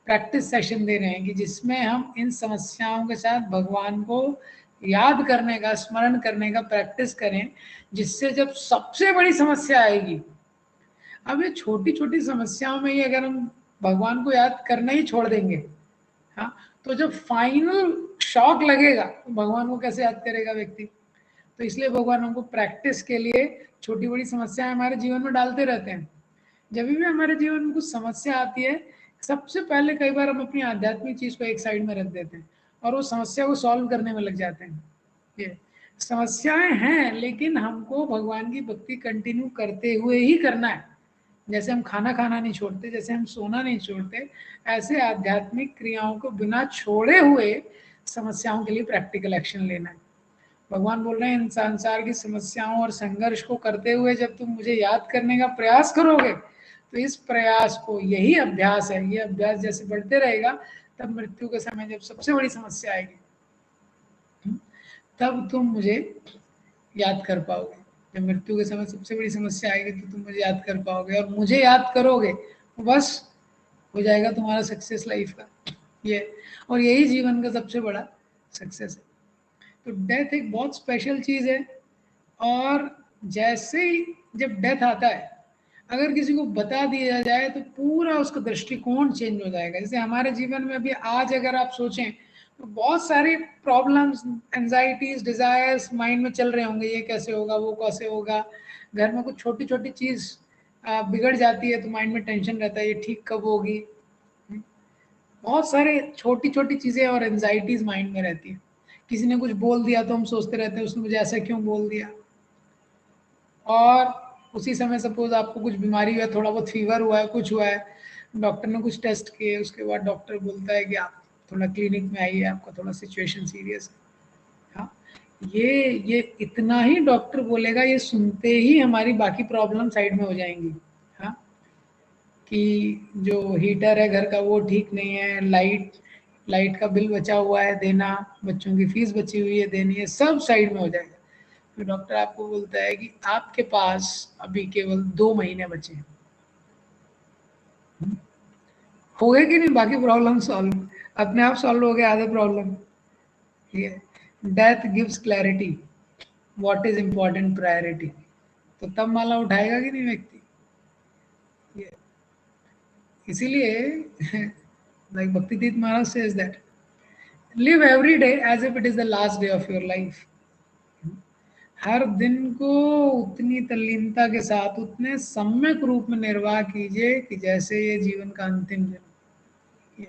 प्रैक्टिस सेशन दे रहे हैं कि जिसमें हम इन समस्याओं के साथ भगवान को याद करने का, स्मरण करने का प्रैक्टिस करें, जिससे जब सबसे बड़ी समस्या आएगी, अब ये छोटी छोटी समस्याओं में ही अगर हम भगवान को याद करना ही छोड़ देंगे, हाँ, तो जब फाइनल शॉक लगेगा तो भगवान को कैसे याद करेगा व्यक्ति? तो इसलिए भगवान हमको प्रैक्टिस के लिए छोटी बड़ी समस्याएं हमारे जीवन में डालते रहते हैं। जब भी हमारे जीवन में कुछ समस्या आती है, सबसे पहले कई बार हम अपनी आध्यात्मिक चीज को एक साइड में रख देते हैं और वो समस्या को सॉल्व करने में लग जाते हैं। ये समस्याएं हैं, लेकिन हमको भगवान की भक्ति कंटिन्यू करते हुए ही करना है। जैसे हम खाना खाना नहीं छोड़ते, जैसे हम सोना नहीं छोड़ते, ऐसे आध्यात्मिक क्रियाओं को बिना छोड़े हुए समस्याओं के लिए प्रैक्टिकल एक्शन लेना है। भगवान बोल रहे हैं इन संसार की समस्याओं और संघर्ष को करते हुए जब तुम मुझे याद करने का प्रयास करोगे, तो इस प्रयास को, यही अभ्यास है, ये अभ्यास जैसे बढ़ते रहेगा, तब मृत्यु के समय जब सबसे बड़ी समस्या आएगी, तब तुम मुझे याद कर पाओगे। जब मृत्यु के समय सबसे बड़ी समस्या आएगी तो तुम मुझे याद कर पाओगे, और मुझे याद करोगे तो बस हो जाएगा तुम्हारा सक्सेस लाइफ का ये। और यही जीवन का सबसे बड़ा सक्सेस है। तो डेथ एक बहुत स्पेशल चीज़ है। और जैसे ही जब डेथ आता है, अगर किसी को बता दिया जाए तो पूरा उसका दृष्टिकोण चेंज हो जाएगा। जैसे हमारे जीवन में अभी आज अगर आप सोचें तो बहुत सारे प्रॉब्लम्स, एंजाइटीज, डिजायर्स माइंड में चल रहे होंगे, ये कैसे होगा, वो कैसे होगा। घर में कुछ छोटी छोटी चीज़ बिगड़ जाती है तो माइंड में टेंशन रहता है, ये ठीक कब होगी। बहुत सारे छोटी छोटी चीज़ें और एंजाइटीज माइंड में रहती है। किसी ने कुछ बोल दिया तो हम सोचते रहते हैं उसने मुझे ऐसा क्यों बोल दिया। और उसी समय सपोज आपको कुछ बीमारी हुआ है, थोड़ा बहुत फीवर हुआ है, कुछ हुआ है, डॉक्टर ने कुछ टेस्ट किए, उसके बाद डॉक्टर बोलता है कि आप थोड़ा क्लिनिक में आइए, आपका थोड़ा सिचुएशन सीरियस है। हाँ, ये इतना ही डॉक्टर बोलेगा, ये सुनते ही हमारी बाकी प्रॉब्लम साइड में हो जाएंगी। हाँ, कि जो हीटर है घर का वो ठीक नहीं है, लाइट लाइट का बिल बचा हुआ है देना, बच्चों की फीस बची हुई है देनी है, सब साइड में हो जाएगा। तो डॉक्टर आपको बोलता है कि आपके पास अभी केवल 2 महीने बचे हैं। हो गए कि नहीं बाकी प्रॉब्लम सॉल्व, अपने आप सॉल्व हो गए आधे प्रॉब्लम। ठीक है। Death gives clarity, what is important priority. तो तब माला उठाएगा कि नहीं व्यक्ति। ये इसीलिए like Bhakti Tirtha Maharaj says that live every day as if it is the last day of your life. हर दिन को उतनी तल्लीनता के साथ, उतने सम्यक रूप में निर्वाह कीजिए कि जैसे ये जीवन का अंतिम दिन।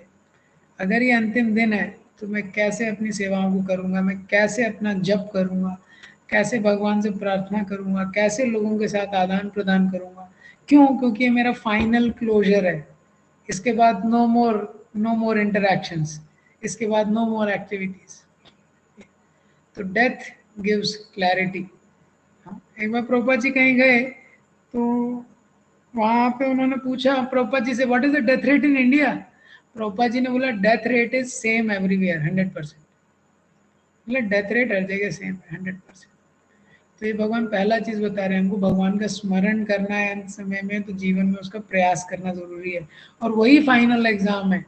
अगर ये अंतिम दिन है तो मैं कैसे अपनी सेवाओं को करूँगा, मैं कैसे अपना जप करूँगा, कैसे भगवान से प्रार्थना करूँगा, कैसे लोगों के साथ आदान प्रदान करूँगा। क्यों? क्योंकि ये मेरा फाइनल क्लोजर है। इसके बाद नो मोर इंटरैक्शंस, इसके बाद नो मोर एक्टिविटीज। तो डेथ गिव्स क्लैरिटी। हाँ, एक बार प्रभुपाद जी कहीं गए तो वहाँ पे उन्होंने पूछा प्रभुपाद जी से, what is the death rate in India. Prabhupada ji ने बोला death rate is same everywhere 100%। मतलब डेथ रेट हर जगह सेम है 100%। तो ये भगवान पहला चीज बता रहे हैं हमको, भगवान का स्मरण करना है अंत समय में, तो जीवन में उसका प्रयास करना जरूरी है। और वही फाइनल एग्जाम है।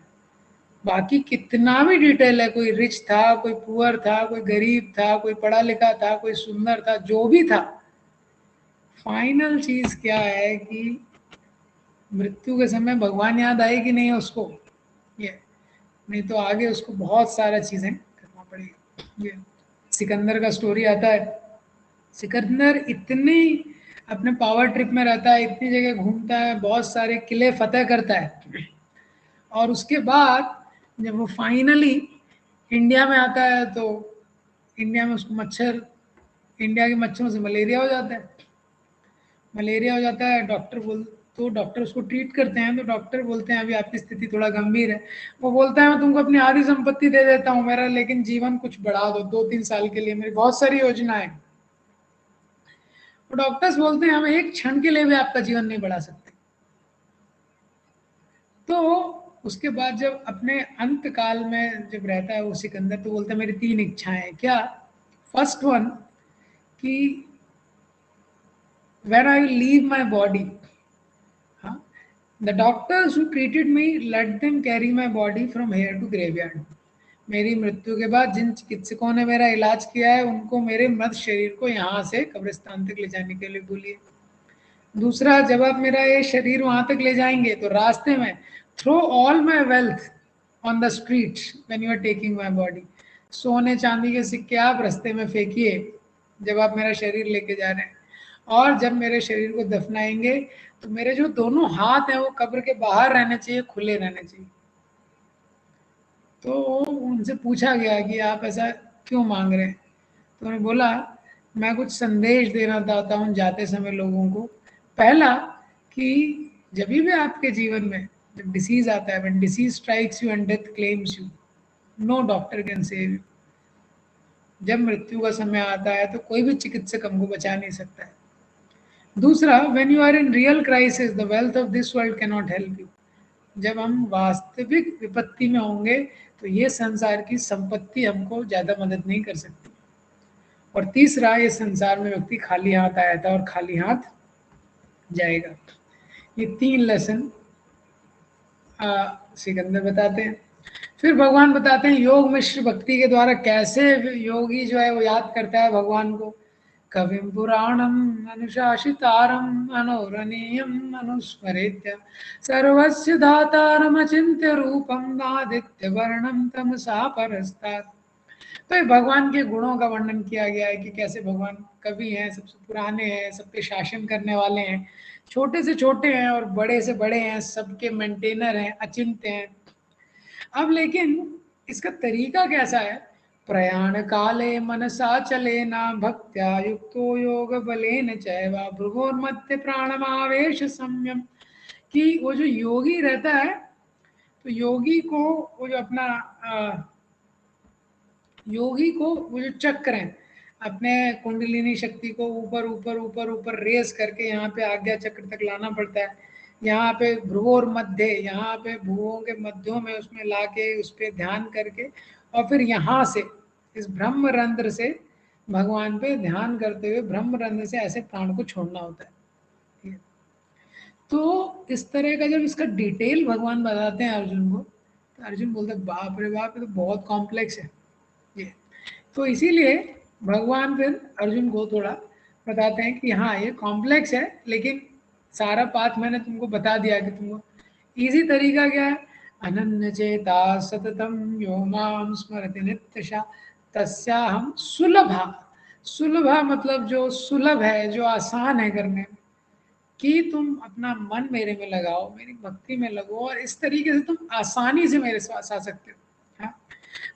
बाकी कितना भी डिटेल है, कोई रिच था, कोई पुअर था, कोई गरीब था, कोई पढ़ा लिखा था, कोई सुंदर था, जो भी था, फाइनल चीज क्या है कि मृत्यु के समय भगवान याद आए कि नहीं उसको। ये नहीं तो आगे उसको बहुत सारा चीजें करना पड़ेगा। ये सिकंदर का स्टोरी आता है। सिकंदर इतनी अपने पावर ट्रिप में रहता है, इतनी जगह घूमता है, बहुत सारे किले फतेह करता है, और उसके बाद जब वो फाइनली इंडिया में आता है तो इंडिया में उसको इंडिया के मच्छरों से मलेरिया हो जाता है। मलेरिया हो जाता है, डॉक्टर उसको ट्रीट करते हैं, तो डॉक्टर बोलते हैं अभी आपकी स्थिति थोड़ा गंभीर है। वो बोलता है मैं तुमको अपनी आधी संपत्ति दे देता हूँ मेरा, लेकिन जीवन कुछ बढ़ा दो 2-3 साल के लिए, मेरी बहुत सारी योजनाएं। तो डॉक्टर्स बोलते हैं हम एक क्षण के लिए भी आपका जीवन नहीं बढ़ा सकते। तो उसके बाद जब अपने अंत काल में जब रहता है वो सिकंदर, तो बोलता है मेरी 3 इच्छाएं क्या। फर्स्ट वन कि when I leave my body, huh, the doctors who treated me let them carry my body from here to graveyard. मेरी मृत्यु के बाद जिन चिकित्सकों ने मेरा इलाज किया है उनको मेरे मृत शरीर को यहाँ से कब्रिस्तान तक ले जाने के लिए बोलिए। दूसरा, जब आप मेरा ये शरीर वहां तक ले जाएंगे तो रास्ते में throw all my wealth on the street when you are taking my body. सोने चांदी के सिक्के आप रास्ते में फेंकिए जब आप मेरा शरीर लेके जा रहे हैं। और जब मेरे शरीर को दफनाएंगे तो मेरे जो दोनों हाथ हैं वो कब्र के बाहर रहने चाहिए, खुले रहने चाहिए। तो उनसे पूछा गया कि आप ऐसा क्यों मांग रहे हैं। तो उन्होंने बोला मैं कुछ संदेश देना चाहता हूँ जाते समय लोगों को। पहला कि जब भी आपके जीवन में जब डिसीज आता है, when disease strikes you and death claims you, no doctor can save you. जब मृत्यु का समय आता है तो कोई भी चिकित्सक हमको बचा नहीं सकता है। दूसरा, when you are in real crisis the wealth of this world can not help you. जब हम वास्तविक विपत्ति में होंगे तो ये संसार की संपत्ति हमको ज्यादा मदद नहीं कर सकती। और तीसरा, ये संसार में व्यक्ति खाली हाथ आया था और खाली हाथ जाएगा। ये 3 लेसन सिकंदर बताते हैं। फिर भगवान बताते हैं योग मिश्र भक्ति के द्वारा कैसे योगी जो है वो याद करता है भगवान को। कविम पुराणम अनुशासितारम अनोरणीयम अनुस्मरेत्य सर्वस्य दातारम अचिंत्य रूपम नादित्य वर्णम तमसा परस्तात्। तो ये भगवान के गुणों का वर्णन किया गया है कि कैसे भगवान कवि हैं, सबसे पुराने हैं, सब पे शासन करने वाले हैं, छोटे से छोटे हैं और बड़े से बड़े हैं, सबके मेंटेनर हैं, अचिंत्य हैं। अब लेकिन इसका तरीका कैसा है? प्रयाण काले मनसा चले ना भक्त्या युक्तो योग बलेन चैवा भ्रुवोर्मध्य प्राणमावेश संयम। कि वो जो योगी रहता है, तो योगी को वो जो अपना योगी को वो जो चक्र है, अपने कुंडलिनी शक्ति को ऊपर ऊपर ऊपर ऊपर रेस करके यहाँ पे आज्ञा चक्र तक लाना पड़ता है। यहाँ पे भ्रुवोर मध्य, यहाँ पे भ्रुवों के मध्यों में उसमें लाके उस पर ध्यान करके और फिर यहाँ से इस ब्रह्म रंध्र से भगवान पे ध्यान करते हुए ब्रह्म रंध्र से ऐसे प्राण को छोड़ना होता है। तो इस तरह का जब इसका डिटेल भगवान बताते हैं अर्जुन को, तो अर्जुन बोलते हैं बाप रे बाप, ये तो बहुत कॉम्प्लेक्स है ये। तो इसीलिए भगवान फिर अर्जुन को थोड़ा बताते हैं कि हाँ ये कॉम्प्लेक्स है, लेकिन सारा पाथ मैंने तुमको बता दिया कि तुमको इजी तरीका क्या है। अनन्य चेता सततम यो माम स्मरति नित्यशा तस्याहम सुलभा। सुलभा मतलब जो सुलभ है, जो आसान है करने में, कि तुम अपना मन मेरे में लगाओ, मेरी भक्ति में लगो और इस तरीके से तुम आसानी से मेरे पास आ सकते हो। हाँ?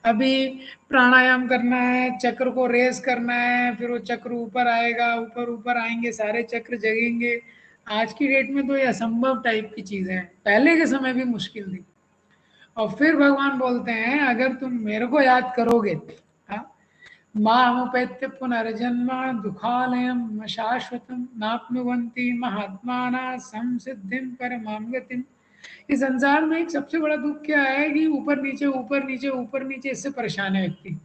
अभी प्राणायाम करना है, चक्र को रेस करना है, फिर वो चक्र ऊपर आएगा, ऊपर ऊपर आएंगे, सारे चक्र जगेंगे। आज की डेट में तो ये असंभव टाइप की चीजें हैं, पहले के समय भी मुश्किल थी। और फिर भगवान बोलते हैं अगर तुम मेरे को याद करोगे, हाँ, मामुपेत्य पुनर्जन्म दुखालयम शाश्वतम नाप्नुवन्ति महात्माना संसिद्धिम परमां गतिम। इस संसार में एक सबसे बड़ा दुख क्या है कि ऊपर नीचे ऊपर नीचे ऊपर नीचे इससे परेशान है व्यक्ति।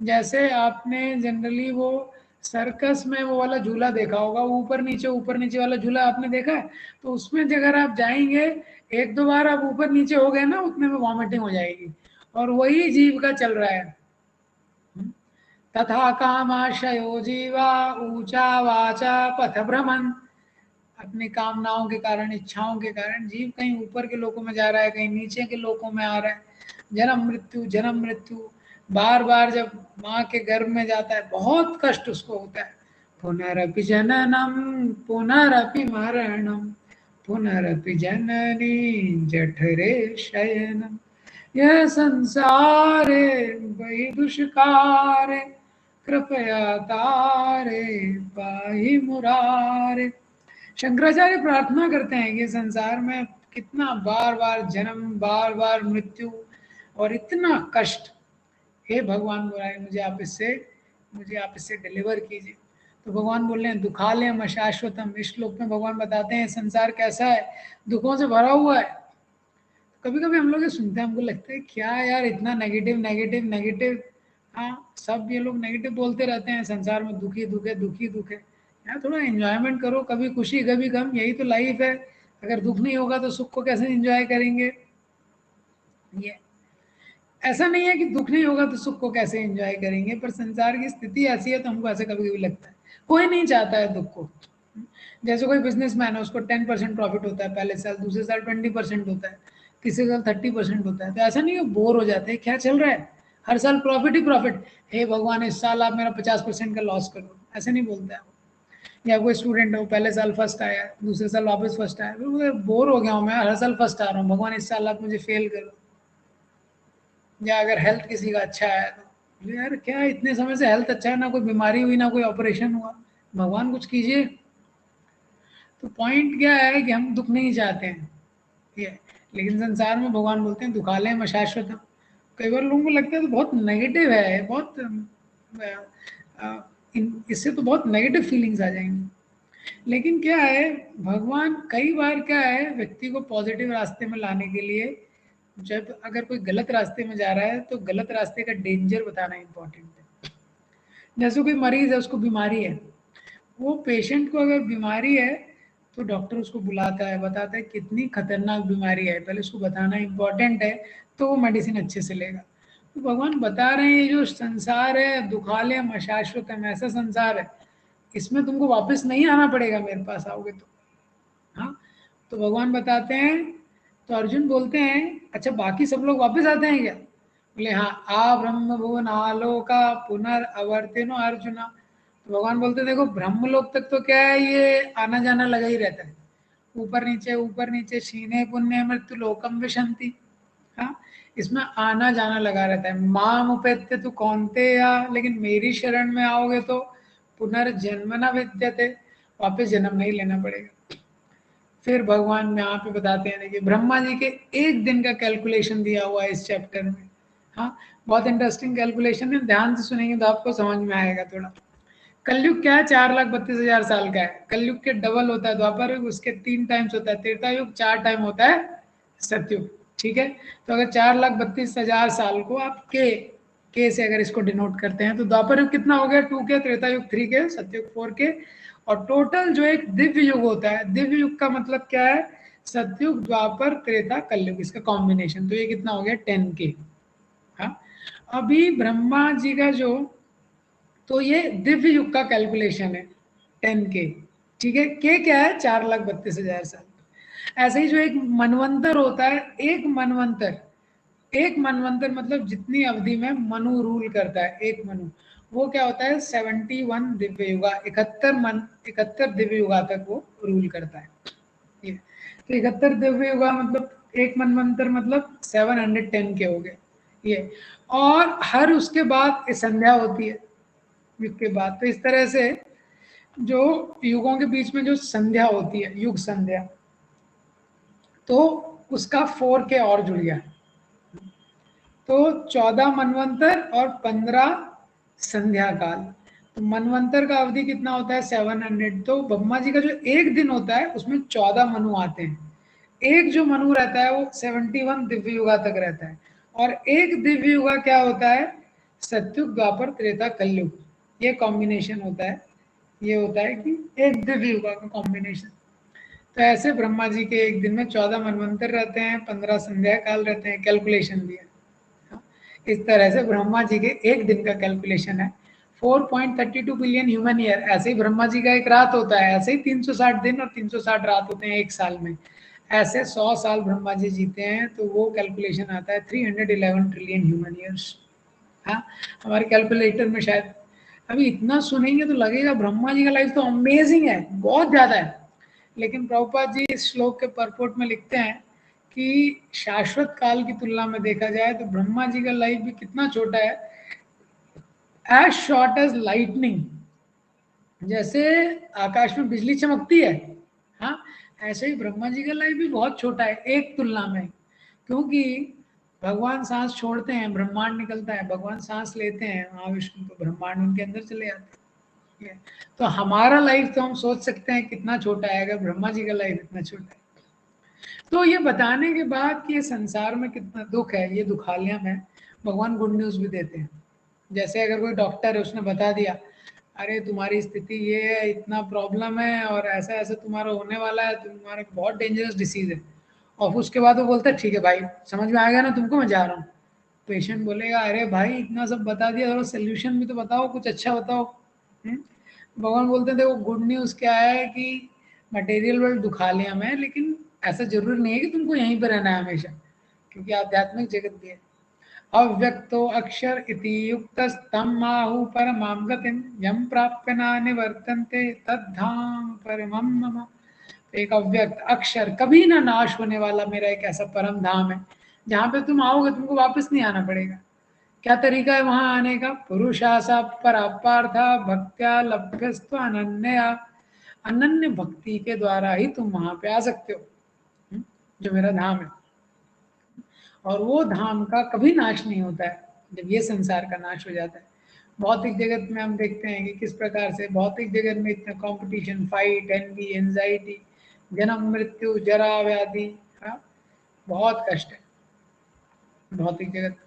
जैसे आपने जनरली वो सर्कस में वो वाला झूला देखा होगा, ऊपर नीचे वाला झूला आपने देखा है? तो उसमें अगर आप जाएंगे, एक दो बार आप ऊपर नीचे हो गए ना, उतने में वॉमिटिंग हो जाएगी। और वही जीव का चल रहा है। तथा कामाशयो जीवा ऊंचा वाचा पथ भ्रमण। अपनी कामनाओं के कारण, इच्छाओं के कारण जीव कहीं ऊपर के लोकों में जा रहा है, कहीं नीचे के लोकों में आ रहा है। जन्म मृत्यु, बार बार जब माँ के गर्भ में जाता है बहुत कष्ट उसको होता है। पुनरपि जननम पुनरपि मरणम पुनरपि जननी जठरे शयनम यह संसारे वही दुष्कारे कृपया तारे पाहि मुरारे। शंकराचार्य प्रार्थना करते हैं कि संसार में कितना बार बार जन्म, बार बार मृत्यु और इतना कष्ट, हे भगवान मुरारी मुझे आप इससे डिलीवर कीजिए। तो भगवान बोल रहे हैं दुखालयम अशाश्वतम। इस श्लोक में भगवान बताते हैं संसार कैसा है, दुखों से भरा हुआ है। कभी कभी हम लोग ये सुनते हैं, हमको लगता है क्या यार इतना नेगेटिव नेगेटिव नेगेटिव। हाँ, सब ये लोग नेगेटिव बोलते रहते हैं, संसार में दुखी दुख है, दुखी दुख है। यार थोड़ा एंजॉयमेंट करो, कभी खुशी कभी गम, यही तो लाइफ है। अगर दुख नहीं होगा तो सुख को कैसे एंजॉय करेंगे? ये ऐसा नहीं है कि दुख नहीं होगा तो सुख को कैसे एंजॉय करेंगे, पर संसार की स्थिति ऐसी है तो हमको ऐसे कभी कभी लगता है। कोई नहीं चाहता है दुख को। जैसे कोई बिजनेसमैन है, उसको 10% प्रॉफिट होता है पहले साल, दूसरे साल 20% होता है, तीसरे साल 30% होता है। तो ऐसा नहीं है बोर हो जाते हैं, क्या चल रहा है, हर साल प्रॉफिट ही प्रॉफिट, हे भगवान इस साल आप मेरा 50% का लॉस कर दो, ऐसे नहीं बोलते हैं। या कोई स्टूडेंट है, वो पहले साल फर्स्ट आया, दूसरे साल वापस फर्स्ट आया, फिर बोर हो गया हूँ मैं, हर साल फर्स्ट आ रहा हूँ, भगवान इस साल आप मुझे फेल कर दो। या अगर हेल्थ किसी का अच्छा है तो यार क्या इतने समय से हेल्थ अच्छा है, ना कोई बीमारी हुई ना कोई ऑपरेशन हुआ, भगवान कुछ कीजिए। तो पॉइंट क्या है कि हम दुख नहीं चाहते हैं, ठीक है, लेकिन संसार में भगवान बोलते हैं दुखालय में शाश्वत। कई बार लोगों को लगता है तो बहुत नेगेटिव है, बहुत इससे तो बहुत नेगेटिव फीलिंग्स आ जाएंगी। लेकिन क्या है, भगवान कई बार क्या है व्यक्ति को पॉजिटिव रास्ते में लाने के लिए, जब अगर कोई गलत रास्ते में जा रहा है तो गलत रास्ते का डेंजर बताना इंपॉर्टेंट है। जैसे कोई मरीज है, उसको बीमारी है, वो पेशेंट को अगर बीमारी है तो डॉक्टर उसको बुलाता है, बताता है कितनी खतरनाक बीमारी है, पहले उसको बताना इम्पोर्टेंट है, तो वो मेडिसिन अच्छे से लेगा। तो भगवान बता रहे हैं ये जो संसार है दुखालयम अशाश्वतम, ऐसा संसार है, इसमें तुमको वापस नहीं आना पड़ेगा, मेरे पास आओगे तो। हाँ, तो भगवान बताते हैं, तो अर्जुन बोलते हैं अच्छा बाकी सब लोग वापस आते हैं क्या? बोले हाँ, आ ब्रह्म भुवन आलोका पुनर्वर्तिनो अर्जुना। तो भगवान बोलते देखो ब्रह्मलोक तक तो क्या है, ये आना जाना लगा ही रहता है, ऊपर नीचे क्षीणे पुण्य मृत्यु लोकम विशंति। हाँ, इसमें आना जाना लगा रहता है। माम उपेत्य तू कौनते या, लेकिन मेरी शरण में आओगे तो पुनर्जन्म न विद्यते, वापस जन्म नहीं लेना पड़ेगा। फिर भगवान यहाँ पे बताते हैं कि ब्रह्मा जी के एक दिन का कैलकुलेशन दिया हुआ है इस चैप्टर में। हाँ, बहुत इंटरेस्टिंग कैलकुलेशन है, ध्यान से सुनेंगे तो आपको समझ में आएगा थोड़ा। कलयुग क्या है, 4,32,000 साल का है। कलयुग के डबल होता है द्वापर युग, उसके 3 टाइम्स होता है त्रेता युग, 4 टाइम होता है सतयुग। ठीक है, तो अगर 4,32,000 साल को आप के से अगर इसको डिनोट करते हैं तो द्वापर युग कितना हो गया 2 के, त्रेता युग 3 के, सतयुग 4 के, और टोटल जो एक दिव्य युग होता है, दिव्य युग का मतलब क्या है, सतयुग द्वापर त्रेता कलयुग, इसका कॉम्बिनेशन, तो ये कितना हो गया 10 के। हाँ, अभी ब्रह्मा जी का जो, तो ये दिव्य युग का कैलकुलेशन है 10 के। ठीक है, के क्या है, 4,32,000 साल। ऐसे ही जो एक मनवंतर होता है, एक मनवंतर मतलब जितनी अवधि में मनु रूल करता है, एक मनु, वो क्या होता है 71 दिव्य युगा, 71 दिव्य युगा तक वो रूल करता है। ये तो 71 दिव्य युगा मतलब एक मनवंतर मतलब 710 के हो गए ये। और हर उसके बाद संध्या होती है युग के बाद, तो इस तरह से जो युगों के बीच में जो संध्या होती है, युग संध्या, तो उसका 4 के और जुड़ गया, तो 14 मनवंतर और 15 संध्या काल। तो मनवंतर का अवधि कितना होता है 700। तो ब्रह्मा जी का जो एक दिन होता है उसमें 14 मनु आते हैं। एक जो मनु रहता है वो 71 दिव्य युगा तक रहता है, और एक दिव्य युगा क्या होता है, सत्युग द्वापर त्रेता कलयुग, ये कॉम्बिनेशन होता है। ये होता है कि एक दिव्य युगा का कॉम्बिनेशन। तो ऐसे ब्रह्मा जी के एक दिन में 14 मनवंतर रहते हैं, 15 संध्या काल रहते हैं, कैलकुलेशन भी है। इस तरह से ब्रह्मा जी के एक दिन का कैलकुलेशन है 4.32 बिलियन ह्यूमन ईयर। ऐसे ही ब्रह्मा जी का एक रात होता है, ऐसे ही 360 दिन और 360 रात होते हैं एक साल में। ऐसे 100 साल ब्रह्मा जी जीते हैं, तो वो कैलकुलेशन आता है 311 ट्रिलियन ह्यूमन ईयर्स। हाँ, हमारे कैलकुलेटर में शायद अभी इतना सुनेंगे तो लगेगा ब्रह्मा जी का लाइफ तो अमेजिंग है, बहुत ज्यादा है। लेकिन प्रभुपाद जी इस श्लोक के परपोर्ट में लिखते हैं कि शाश्वत काल की तुलना में देखा जाए तो ब्रह्मा जी का लाइफ भी कितना छोटा है, एज शॉर्ट एज लाइटनिंग। जैसे आकाश में बिजली चमकती है, हाँ, ऐसे ही ब्रह्मा जी का लाइफ भी बहुत छोटा है एक तुलना में। क्योंकि भगवान सांस छोड़ते हैं ब्रह्मांड निकलता है, भगवान सांस लेते हैं महाविष्णु, तो ब्रह्मांड उनके अंदर चले जाते हैं। तो हमारा लाइफ तो हम सोच सकते हैं कितना छोटा है, अगर ब्रह्मा जी का लाइफ इतना छोटा है। तो ये बताने के बाद कि ये संसार में कितना दुख है, ये दुखालयम है, भगवान गुड न्यूज भी देते हैं। जैसे अगर कोई डॉक्टर है उसने बता दिया अरे तुम्हारी स्थिति ये है, इतना प्रॉब्लम है और ऐसा ऐसा तुम्हारा होने वाला है, तुम्हारा बहुत डेंजरस डिसीज है, और उसके बाद वो बोलता है ठीक है भाई समझ में आ गया ना तुमको, मैं जा रहा हूँ। पेशेंट बोलेगा अरे भाई इतना सब बता दिया और सोल्यूशन भी तो बताओ, कुछ अच्छा बताओ। हम्म? भगवान बोलते हैं देखो गुड न्यूज क्या है कि मटेरियल वर्ल्ड दुखालयम है, लेकिन ऐसा जरूरी नहीं है कि तुमको यहीं पर रहना है हमेशा, क्योंकि आध्यात्मिक जगत भी है। अव्यक्तो अक्षर इति युक्तस्तम आहु परमां गतिम यम प्राप्य न निवर्तन्ते तद्धाम परमं मम। एक अव्यक्त अक्षर कभी ना नाश होने वाला मेरा एक ऐसा परम धाम है जहाँ पे तुम आओगे तुमको वापस नहीं आना पड़ेगा। क्या तरीका है वहां आने का, पुरुषासा परापार्था भक्त्या लभ्यस्व अनन्या, अनन्य भक्ति के द्वारा ही तुम वहां पे आ सकते हो। जो मेरा धाम है, और वो धाम का कभी नाश नहीं होता है जब ये संसार का नाश हो जाता है। भौतिक जगत में हम देखते हैं कि किस प्रकार से भौतिक जगत में इतना कंपटीशन, फाइट, एनवी, एंजाइटी, जन्म मृत्यु जरा व्याधि, हाँ, बहुत कष्ट है भौतिक जगत में।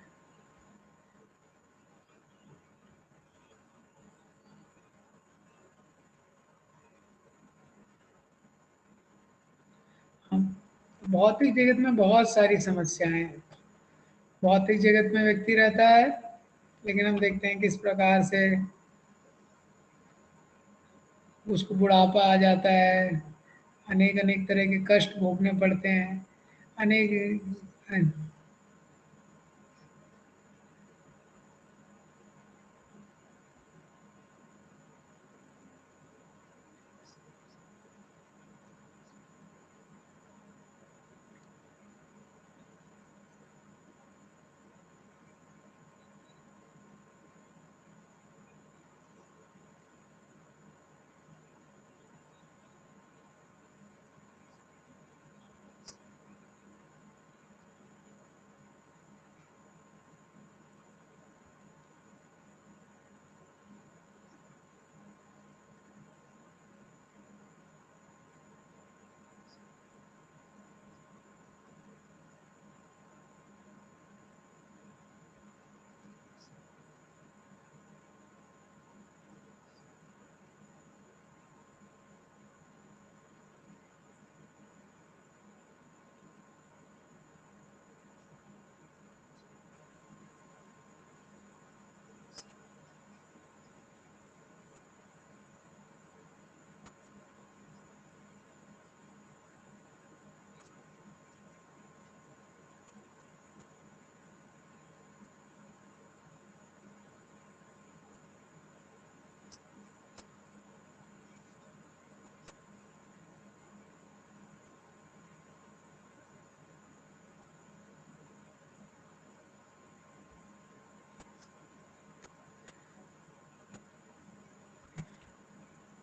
भौतिक जगत में बहुत सारी समस्याएं हैं। भौतिक जगत में व्यक्ति रहता है, लेकिन हम देखते हैं किस प्रकार से उसको बुढ़ापा आ जाता है, अनेक अनेक तरह के कष्ट भोगने पड़ते हैं, अनेक।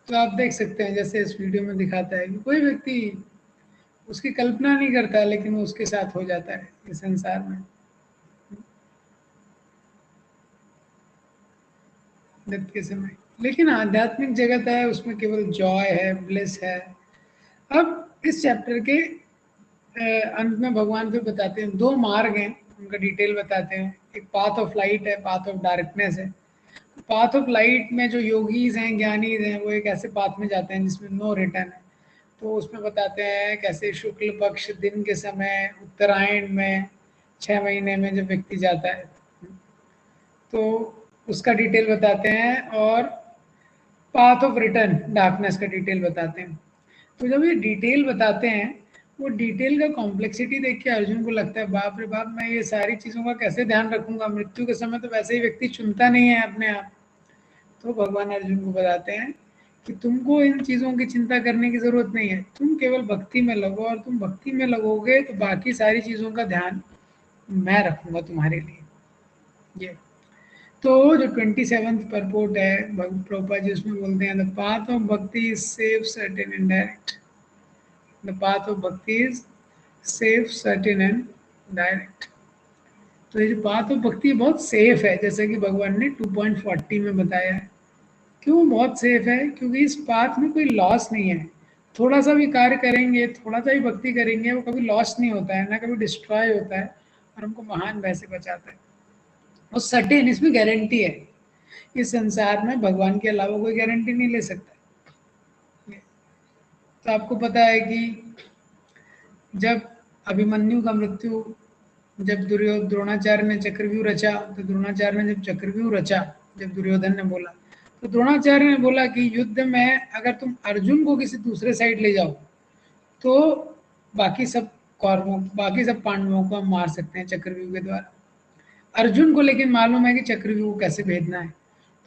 तो आप देख सकते हैं जैसे इस वीडियो में दिखाता है कि कोई व्यक्ति उसकी कल्पना नहीं करता, लेकिन वो उसके साथ हो जाता है इस संसार में डेथ के समय। लेकिन आध्यात्मिक जगत है, उसमें केवल जॉय है, ब्लिस है। अब इस चैप्टर के अंत में भगवान फिर बताते हैं दो मार्ग हैं, उनका डिटेल बताते हैं। एक पाथ ऑफ लाइट है, पाथ ऑफ डार्कनेस है। पाथ ऑफ लाइट में जो योगीज हैं, ज्ञानीज हैं, वो एक ऐसे पाथ में जाते हैं जिसमें नो रिटर्न है। तो उसमें बताते हैं कैसे शुक्ल पक्ष दिन के समय उत्तरायण में 6 महीने में जब व्यक्ति जाता है, तो उसका डिटेल बताते हैं। और पाथ ऑफ रिटर्न डार्कनेस का डिटेल बताते हैं। तो जब ये डिटेल बताते हैं, वो डिटेल का कॉम्प्लेक्सिटी देख के अर्जुन को लगता है बाप रे बाप, मैं ये सारी चीज़ों का कैसे ध्यान रखूंगा, मृत्यु के समय तो वैसे ही व्यक्ति चुनता नहीं है अपने आप। तो भगवान अर्जुन को बताते हैं कि तुमको इन चीज़ों की चिंता करने की ज़रूरत नहीं है, तुम केवल भक्ति में लगो, और तुम भक्ति में लगोगे तो बाकी सारी चीज़ों का ध्यान मैं रखूंगा तुम्हारे लिए। ये तो जो 27th परपोर्ट है प्रभुपाद जी, उसमें बोलते हैं the path of bhakti is safe certain and direct. The path of bhakti is safe certain and direct. तो ये जो पाथ ऑफ भक्ति बहुत सेफ है, जैसे कि भगवान ने 2.40 में बताया है। क्यों बहुत सेफ है? क्योंकि इस पाथ में कोई लॉस नहीं है। थोड़ा सा भी कार्य करेंगे, थोड़ा सा भी भक्ति करेंगे, वो कभी लॉस नहीं होता है, ना कभी डिस्ट्रॉय होता है, और हमको महान भय से बचाता है। और सर्टेन, इसमें गारंटी है। इस संसार में भगवान के अलावा कोई गारंटी नहीं ले सकता। तो आपको पता है कि जब अभिमन्यु का मृत्यु, जब द्रोणाचार्य ने चक्रव्यूह रचा, तो द्रोणाचार्य ने जब चक्रव्यूह रचा, जब दुर्योधन ने बोला, तो द्रोणाचार्य ने बोला कि युद्ध में अगर तुम अर्जुन को किसी दूसरे साइड ले जाओ तो बाकी सब कौरवों, बाकी सब पांडवों को हम मार सकते हैं चक्रव्यूह के द्वारा। अर्जुन को लेकिन मालूम है कि चक्रव्यूह को कैसे भेदना है।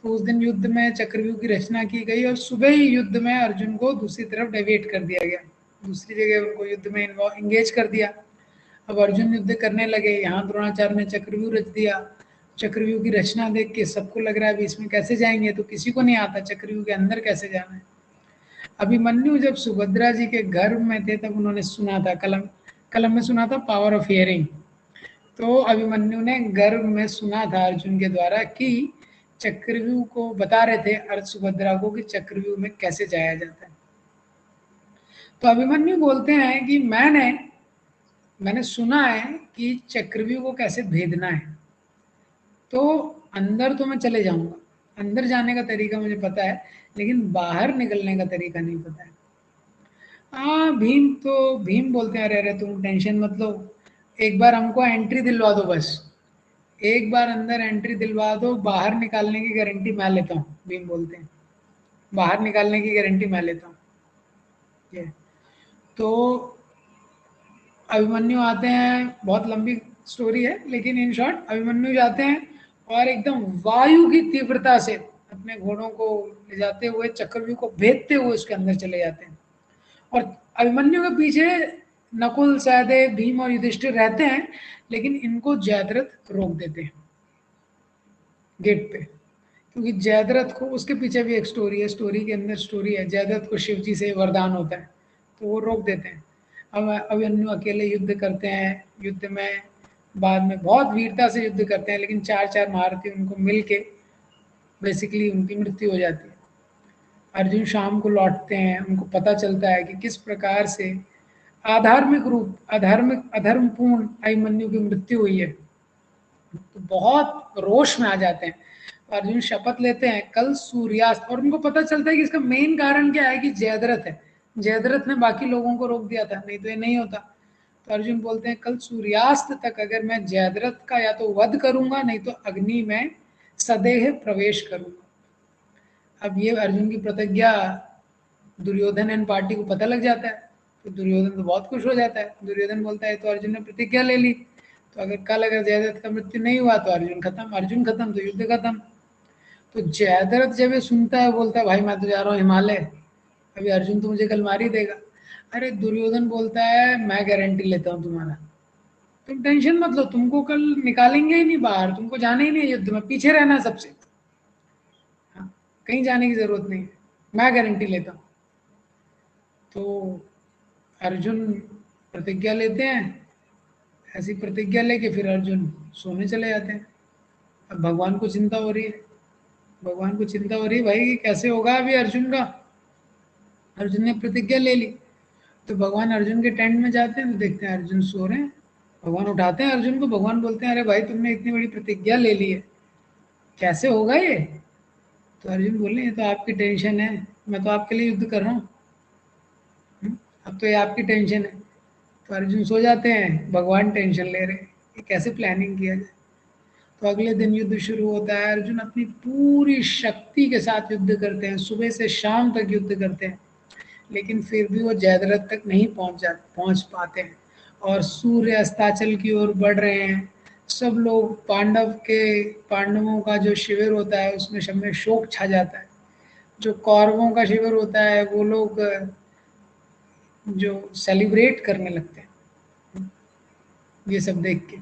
तो उस दिन युद्ध में चक्रव्यूह की रचना की गई, और सुबह ही युद्ध में अर्जुन को दूसरी तरफ डाइवेट कर दिया गया, दूसरी जगह उनको युद्ध में इंगेज कर दिया। अब अर्जुन युद्ध करने लगे, यहाँ द्रोणाचार्य ने चक्रव्यूह रच दिया। चक्रव्यूह की रचना देख के सबको लग रहा है अभी इसमें कैसे जाएंगे, तो किसी को नहीं आता चक्रव्यूह के अंदर कैसे जाना है। अभिमन्यु जब सुभद्रा जी के गर्भ में थे, तब उन्होंने सुना था, कलम कलम में सुना था, पावर ऑफ हियरिंग। तो अभिमन्यु ने गर्भ में सुना था अर्जुन के द्वारा कि चक्रव्यूह को बता रहे थे अर्थ सुभद्रा को कि चक्रव्यूह में कैसे जाया जाता है। तो अभिमन्यु बोलते हैं कि मैंने सुना है कि चक्रव्यूह को कैसे भेदना है, तो अंदर तो मैं चले जाऊंगा, अंदर जाने का तरीका मुझे पता है, लेकिन बाहर निकलने का तरीका नहीं पता है। हाँ भीम बोलते हैं, अरे अरे तुम टेंशन मत लो, एक बार हमको एंट्री दिलवा दो बस, एक बार अंदर एंट्री दिलवा दो, बाहर निकालने की गारंटी मैं लेता हूँ, भीम बोलते हैं, बाहर निकालने की गारंटी मैं लेता हूँ। ये तो अभिमन्यु आते हैं, बहुत लंबी स्टोरी है लेकिन इन शॉर्ट अभिमन्यु जाते हैं और एकदम वायु की तीव्रता से अपने घोड़ों को ले जाते हुए चक्रव्यूह को भेदते हुए उसके अंदर चले जाते हैं। और अभिमन्यु के पीछे नकुल, सहदेव, भीम और युधिष्ठिर रहते हैं, लेकिन इनको जयद्रथ रोक देते हैं गेट पे, क्योंकि जयद्रथ को, उसके पीछे भी एक स्टोरी है, स्टोरी के अंदर स्टोरी है, जयद्रथ को शिव जी से वरदान होता है, तो वो रोक देते हैं। अब अभिमन्यु अकेले युद्ध करते हैं, युद्ध में बाद में बहुत वीरता से युद्ध करते हैं, लेकिन चार चार महारथी उनको मिलके बेसिकली उनकी मृत्यु हो जाती है। अर्जुन शाम को लौटते हैं, उनको पता चलता है कि किस प्रकार से आधार्मिक रूप, अधर्मपूर्ण अभिमन्यु की मृत्यु हुई है, तो बहुत रोष में आ जाते हैं। अर्जुन शपथ लेते हैं कल सूर्यास्त, और उनको पता चलता है कि इसका मेन कारण क्या है कि जयद्रथ है, जयद्रथ ने बाकी लोगों को रोक दिया था, नहीं तो ये नहीं होता। तो अर्जुन बोलते हैं कल सूर्यास्त तक अगर मैं जयद्रथ का या तो वध करूंगा, नहीं तो अग्नि में सदेह प्रवेश करूंगा। अब ये अर्जुन की प्रतिज्ञा दुर्योधन एंड पार्टी को पता लग जाता है, तो दुर्योधन तो बहुत खुश हो जाता है। दुर्योधन बोलता है तो अर्जुन ने प्रतिज्ञा ले ली, तो अगर जयद्रथ का मृत्यु नहीं हुआ तो अर्जुन खत्म, अर्जुन खत्म तो युद्ध खत्म। तो जयद्रथ जब ये सुनता है बोलता है भाई मैं तो जा रहा हूँ हिमालय, अभी अर्जुन तो मुझे कल मार ही देगा। अरे दुर्योधन बोलता है मैं गारंटी लेता हूँ तुम्हारा, तुम टेंशन मत लो, तुमको कल निकालेंगे ही नहीं बाहर, तुमको जाना ही नहीं युद्ध में, पीछे रहना सबसे, हाँ, कहीं जाने की जरूरत नहीं है, मैं गारंटी लेता हूँ। तो अर्जुन प्रतिज्ञा लेते हैं, ऐसी प्रतिज्ञा लेके फिर अर्जुन सोने चले जाते हैं। अब भगवान को चिंता हो रही है, भगवान को चिंता हो रही है भाई कैसे होगा अभी अर्जुन का, अर्जुन ने प्रतिज्ञा ले ली। तो भगवान अर्जुन के टेंट में जाते हैं तो देखते हैं अर्जुन सो रहे हैं, भगवान उठाते हैं अर्जुन को, भगवान बोलते हैं अरे भाई तुमने इतनी बड़ी प्रतिज्ञा ले ली है, कैसे होगा ये। तो अर्जुन बोले ये तो आपकी टेंशन है, मैं तो आपके लिए युद्ध कर रहा हूँ, अब तो ये आपकी टेंशन है। तो अर्जुन सो जाते हैं, भगवान टेंशन ले रहे हैं कि कैसे प्लानिंग किया जाए। तो अगले दिन युद्ध शुरू होता है, अर्जुन अपनी पूरी शक्ति के साथ युद्ध करते हैं, सुबह से शाम तक युद्ध करते हैं, लेकिन फिर भी वो जयद्रथ तक नहीं पहुंच पाते हैं, और सूर्य अस्ताचल की ओर बढ़ रहे हैं। सब लोग पांडवों का जो शिविर होता है उसमें सब में शोक छा जाता है, जो कौरवों का शिविर होता है वो लोग जो सेलिब्रेट करने लगते हैं ये सब देख के।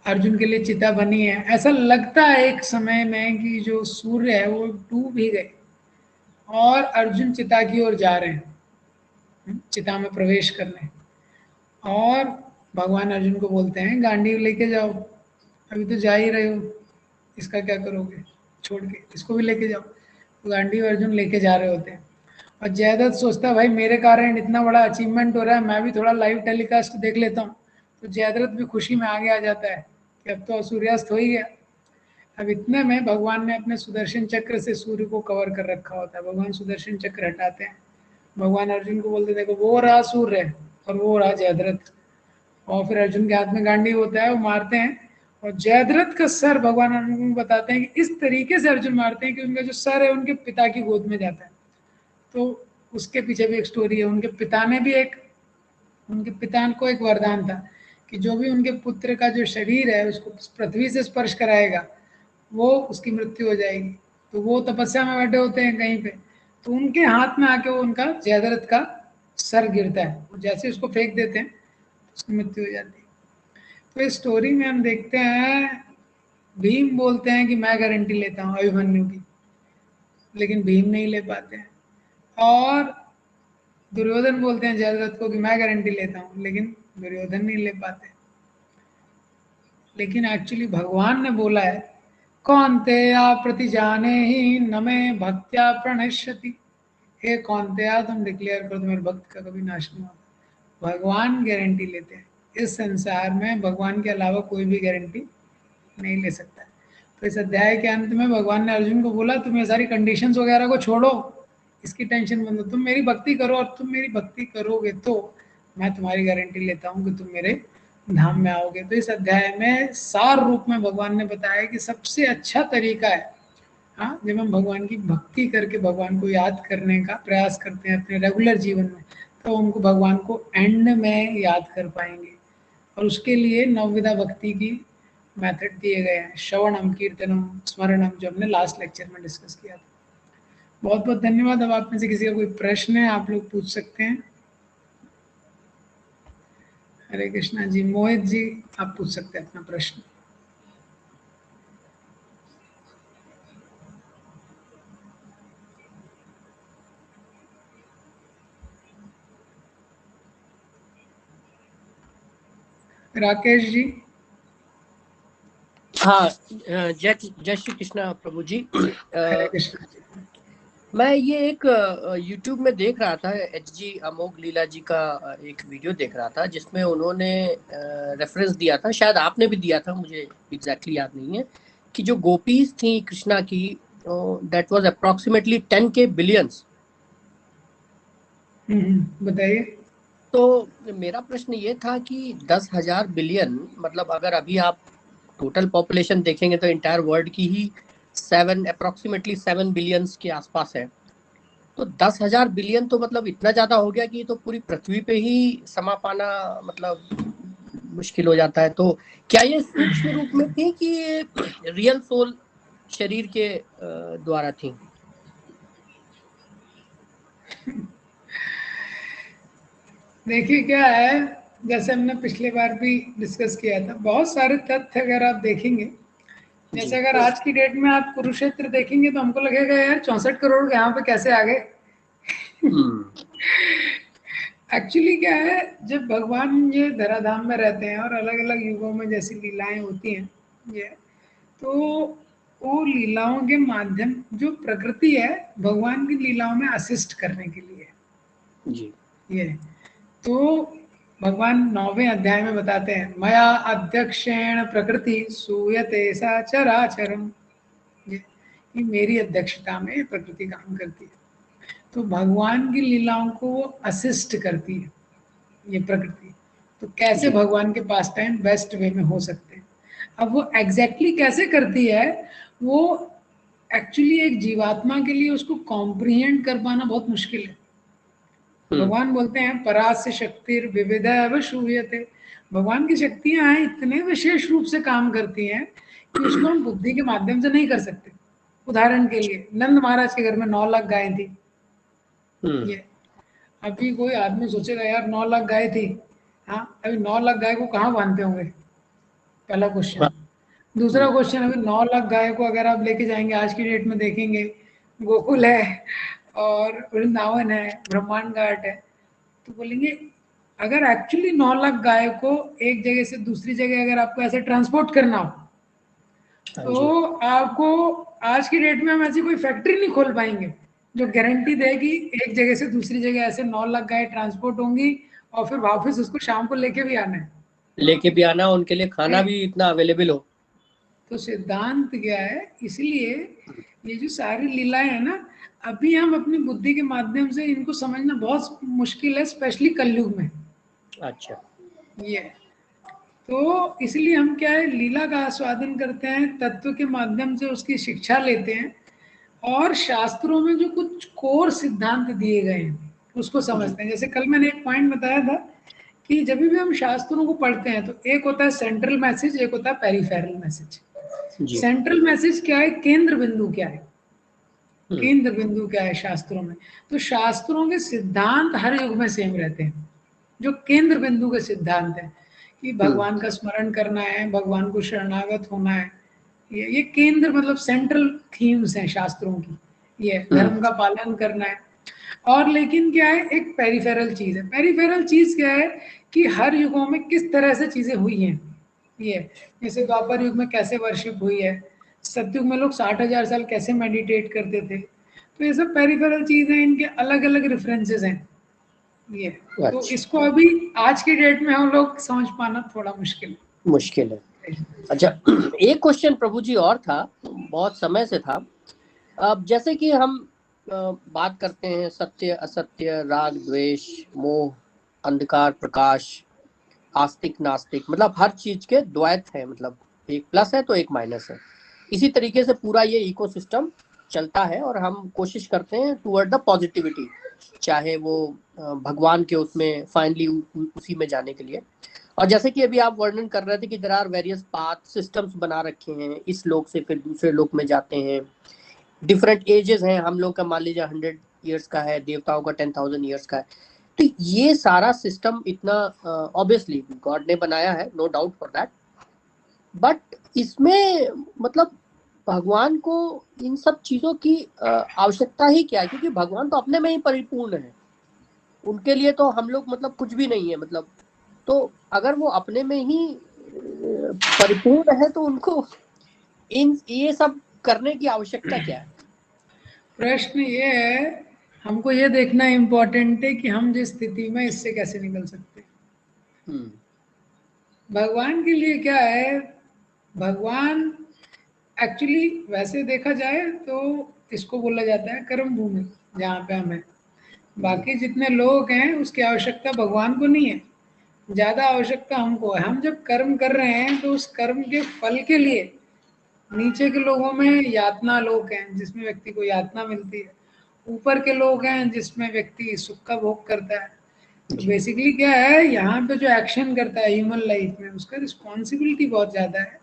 अर्जुन के लिए चिता बनी है, ऐसा लगता है एक समय में कि जो सूर्य है वो डूब ही गए और अर्जुन चिता की ओर जा रहे हैं, चिता में प्रवेश करने। और भगवान अर्जुन को बोलते हैं गांडीव लेके जाओ, अभी तो जा ही रहे हो, इसका क्या करोगे, छोड़ के इसको भी लेके जाओ। तो गांडीव अर्जुन लेके जा रहे होते हैं, और जयदत्त सोचता है भाई मेरे कारण इतना बड़ा अचीवमेंट हो रहा है, मैं भी थोड़ा लाइव टेलीकास्ट देख लेता हूँ। तो जयद्रथ भी खुशी में आगे आ जाता है कि अब तो सूर्यास्त हो ही गया। अब इतने में भगवान ने अपने सुदर्शन चक्र से सूर्य को कवर कर रखा होता है, भगवान सुदर्शन चक्र हटाते हैं, भगवान अर्जुन को बोलते देखो वो रहा सूर्य और वो रहा जयद्रथ, और फिर अर्जुन के हाथ में गांडी होता है, वो मारते हैं, और जयद्रथ का सर भगवान अर्जुन को बताते हैं कि इस तरीके से अर्जुन मारते हैं कि उनका जो सर है उनके पिता की गोद में जाता है। तो उसके पीछे भी एक स्टोरी है, उनके पिता को एक वरदान था कि जो भी उनके पुत्र का जो शरीर है उसको पृथ्वी से स्पर्श कराएगा वो उसकी मृत्यु हो जाएगी। तो वो तपस्या में बैठे होते हैं कहीं पे, तो उनके हाथ में आके वो उनका जयद्रथ का सर गिरता है, जैसे उसको फेंक देते हैं उसकी मृत्यु हो जाती है। तो इस स्टोरी में हम देखते हैं भीम बोलते हैं कि मैं गारंटी लेता हूँ अभिमन्यु की, लेकिन भीम नहीं ले पाते हैं, और दुर्योधन बोलते हैं जयद्रथ को कि मैं गारंटी लेता हूँ, लेकिन दुर्योधन नहीं ले पाते। लेकिन एक्चुअली भगवान ने बोला है कौन्तेया प्रति जाने ही न में भक्त्या प्रणश्यति, हे कौन्तेया तुम डिक्लेयर करो तो मेरे भक्त का कभी नाश नहीं होता। भगवान गारंटी लेते हैं, इस संसार में भगवान के अलावा कोई भी गारंटी नहीं ले सकता। तो इस अध्याय के अंत में भगवान ने अर्जुन को बोला तुम ये सारी कंडीशंस वगैरह को छोड़ो, इसकी टेंशन मत लो, तुम मेरी भक्ति करो, और तुम मेरी भक्ति करोगे तो मैं तुम्हारी गारंटी लेता हूँ कि तुम मेरे धाम में आओगे। तो इस अध्याय में सार रूप में भगवान ने बताया कि सबसे अच्छा तरीका है, हाँ, जब हम भगवान की भक्ति करके भगवान को याद करने का प्रयास करते हैं अपने रेगुलर जीवन में, तो उनको भगवान को एंड में याद कर पाएंगे। और उसके लिए नवविधा भक्ति की मेथड दिए गए हैं, श्रवणम, कीर्तनम, स्मरणम, जो हमने लास्ट लेक्चर में डिस्कस किया था। बहुत बहुत धन्यवाद। अब आप में से किसी का कोई प्रश्न है आप लोग पूछ सकते हैं। हरे कृष्णा जी, मोहित जी आप पूछ सकते हैं अपना प्रश्न। राकेश जी। हाँ, जय जय श्री कृष्णा प्रभु जी। हरे कृष्णा जी। मैं ये एक YouTube में देख रहा था, HG अमोघ लीला जी का एक वीडियो देख रहा था, जिसमें उन्होंने रेफरेंस दिया था, शायद आपने भी दिया था, मुझे एग्जैक्टली याद नहीं है, कि जो गोपीज थी कृष्णा की, that was approximately 10K billions. बताइए। तो मेरा प्रश्न ये था कि 10,000 बिलियन, मतलब अगर अभी आप टोटल पॉपुलेशन देखेंगे तो इंटायर वर्ल्ड की ही अप्रोक्सीमेटली 7 बिलियंस के आसपास है। तो 10,000 बिलियन तो मतलब इतना ज्यादा हो गया कि तो पूरी पृथ्वी पे ही समा पाना मतलब मुश्किल हो जाता है। तो क्या ये सूक्ष्म रूप में थी कि ये रियल सोल शरीर के द्वारा थी? देखिए क्या है, जैसे हमने पिछले बार भी डिस्कस किया था, बहुत सारे तथ्य अगर आप देखेंगे, जैसे अगर आज की डेट में आप कुरुक्षेत्र देखेंगे तो हमको लगेगा यार 64 करोड़ के यहाँ पे कैसे आ गए। एक्चुअली क्या है, जब भगवान ये धराधाम में रहते हैं और अलग अलग युगों में जैसी लीलाएं होती हैं ये, तो वो लीलाओं के माध्यम, जो प्रकृति है भगवान की लीलाओं में असिस्ट करने के लिए जी। ये, तो भगवान 9वें अध्याय में बताते हैं, मया अध्यक्षेण प्रकृति सूयते सा चराचरम, ये मेरी अध्यक्षता में प्रकृति काम करती है। तो भगवान की लीलाओं को वो असिस्ट करती है ये प्रकृति। तो कैसे भगवान के पास टाइम बेस्ट वे में हो सकते हैं। अब वो एग्जैक्टली कैसे करती है, वो एक्चुअली एक जीवात्मा के लिए उसको कॉम्प्रिहेंड कर पाना बहुत मुश्किल है। भगवान बोलते हैं परास्य शक्ति विविध श्रूयते, भगवान की शक्तियां इतने विशेष रूप से काम करती हैं कि उसको हम बुद्धि के माध्यम से नहीं कर सकते। उदाहरण के लिए नंद महाराज के घर में 9 लाख गायें थी। ये अभी कोई आदमी सोचेगा यार 9 लाख गाय थी, हाँ, अभी 9 लाख गाय को कहाँ बांधते होंगे, पहला क्वेश्चन। दूसरा क्वेश्चन, अभी 9 लाख गाय को अगर आप लेके जाएंगे, आज की डेट में देखेंगे गोकुल है और वृंदावन है, ब्रह्मांड घाट है, तो बोलेंगे अगर एक्चुअली 9 लाख गाय को एक जगह से दूसरी जगह अगर आपको ऐसे ट्रांसपोर्ट करना हो, तो आपको आज की डेट में हम ऐसी कोई फैक्ट्री नहीं खोल पाएंगे जो गारंटी देगी एक जगह से दूसरी जगह ऐसे 9 लाख गाय ट्रांसपोर्ट होंगी और फिर वापस उसको शाम को लेके भी आना है, उनके लिए खाना भी इतना अवेलेबल हो। तो सिद्धांत क्या है, इसलिए ये जो सारी लीलाएं है ना, अभी हम अपनी बुद्धि के माध्यम से इनको समझना बहुत मुश्किल है, स्पेशली कलयुग में। अच्छा, ये तो इसलिए हम क्या है, लीला का आस्वादन करते हैं, तत्व के माध्यम से उसकी शिक्षा लेते हैं, और शास्त्रों में जो कुछ कोर सिद्धांत दिए गए हैं उसको समझते हैं। जैसे कल मैंने एक पॉइंट बताया था कि जब भी हम शास्त्रों को पढ़ते हैं तो एक होता है सेंट्रल मैसेज, एक होता है पेरिफेरल मैसेज। सेंट्रल मैसेज क्या है, केंद्र बिंदु क्या है, केंद्र बिंदु क्या है शास्त्रों में। तो शास्त्रों के सिद्धांत हर युग में सेम रहते हैं। जो केंद्र बिंदु के सिद्धांत है कि भगवान का स्मरण करना है, भगवान को शरणागत होना है, ये केंद्र मतलब सेंट्रल थीम्स हैं शास्त्रों की। ये धर्म का पालन करना है। और लेकिन क्या है, एक पेरिफेरल चीज है। पेरिफेरल चीज क्या है कि हर युगों में किस तरह से चीजें हुई हैं। ये जैसे द्वापर युग में कैसे वर्शिप हुई है, सतयुग में लोग 60,000 साल कैसे मेडिटेट करते थे। तो ये सब पेरिफेरल चीज है, इनके अलग अलग रेफरेंसेस हैं। ये तो इसको अभी आज की डेट में हम लोग समझ पाना थोड़ा मुश्किल है। अच्छा, एक क्वेश्चन प्रभु जी और था, बहुत समय से था। अब जैसे कि हम बात करते हैं सत्य असत्य, राग द्वेष, मोह, अंधकार प्रकाश, आस्तिक नास्तिक, मतलब हर चीज के द्वैत है, मतलब एक प्लस है तो एक माइनस है। इसी तरीके से पूरा ये इकोसिस्टम चलता है और हम कोशिश करते हैं टुवर्ड द पॉजिटिविटी, चाहे वो भगवान के उसमें फाइनली उसी में जाने के लिए। और जैसे कि अभी आप वर्णन कर रहे थे कि there are various path systems बना रखे हैं, इस लोक से फिर दूसरे लोक में जाते हैं, डिफरेंट एजेस हैं, हम लोग का मान लीजिए 100 ईयर्स का है, देवताओं का 10,000 ईयर्स का है। तो ये सारा सिस्टम इतना ऑब्वियसली गॉड ने बनाया है, no doubt for that, but इसमें मतलब भगवान को इन सब चीजों की आवश्यकता ही क्या है, क्योंकि भगवान तो अपने में ही परिपूर्ण है, उनके लिए तो हम लोग मतलब कुछ भी नहीं है, मतलब तो अगर वो अपने में ही परिपूर्ण है तो उनको इन ये सब करने की आवश्यकता क्या है? प्रश्न ये है, हमको ये देखना इम्पोर्टेंट है कि हम जिस स्थिति में इससे कैसे निकल सकते हैं। भगवान के लिए क्या है, भगवान एक्चुअली वैसे देखा जाए तो इसको बोला जाता है कर्म भूमि, जहाँ पे हम हैं। बाकी जितने लोग हैं उसकी आवश्यकता भगवान को नहीं है, ज्यादा आवश्यकता हमको है। हम जब कर्म कर रहे हैं तो उस कर्म के फल के लिए नीचे के लोगों में यातना लोग हैं जिसमें व्यक्ति को यातना मिलती है, ऊपर के लोग हैं जिसमें व्यक्ति सुख का भोग करता है। तो बेसिकली क्या है, यहाँ पे जो एक्शन करता है ह्यूमन लाइफ में उसका रिस्पॉन्सिबिलिटी बहुत ज्यादा है,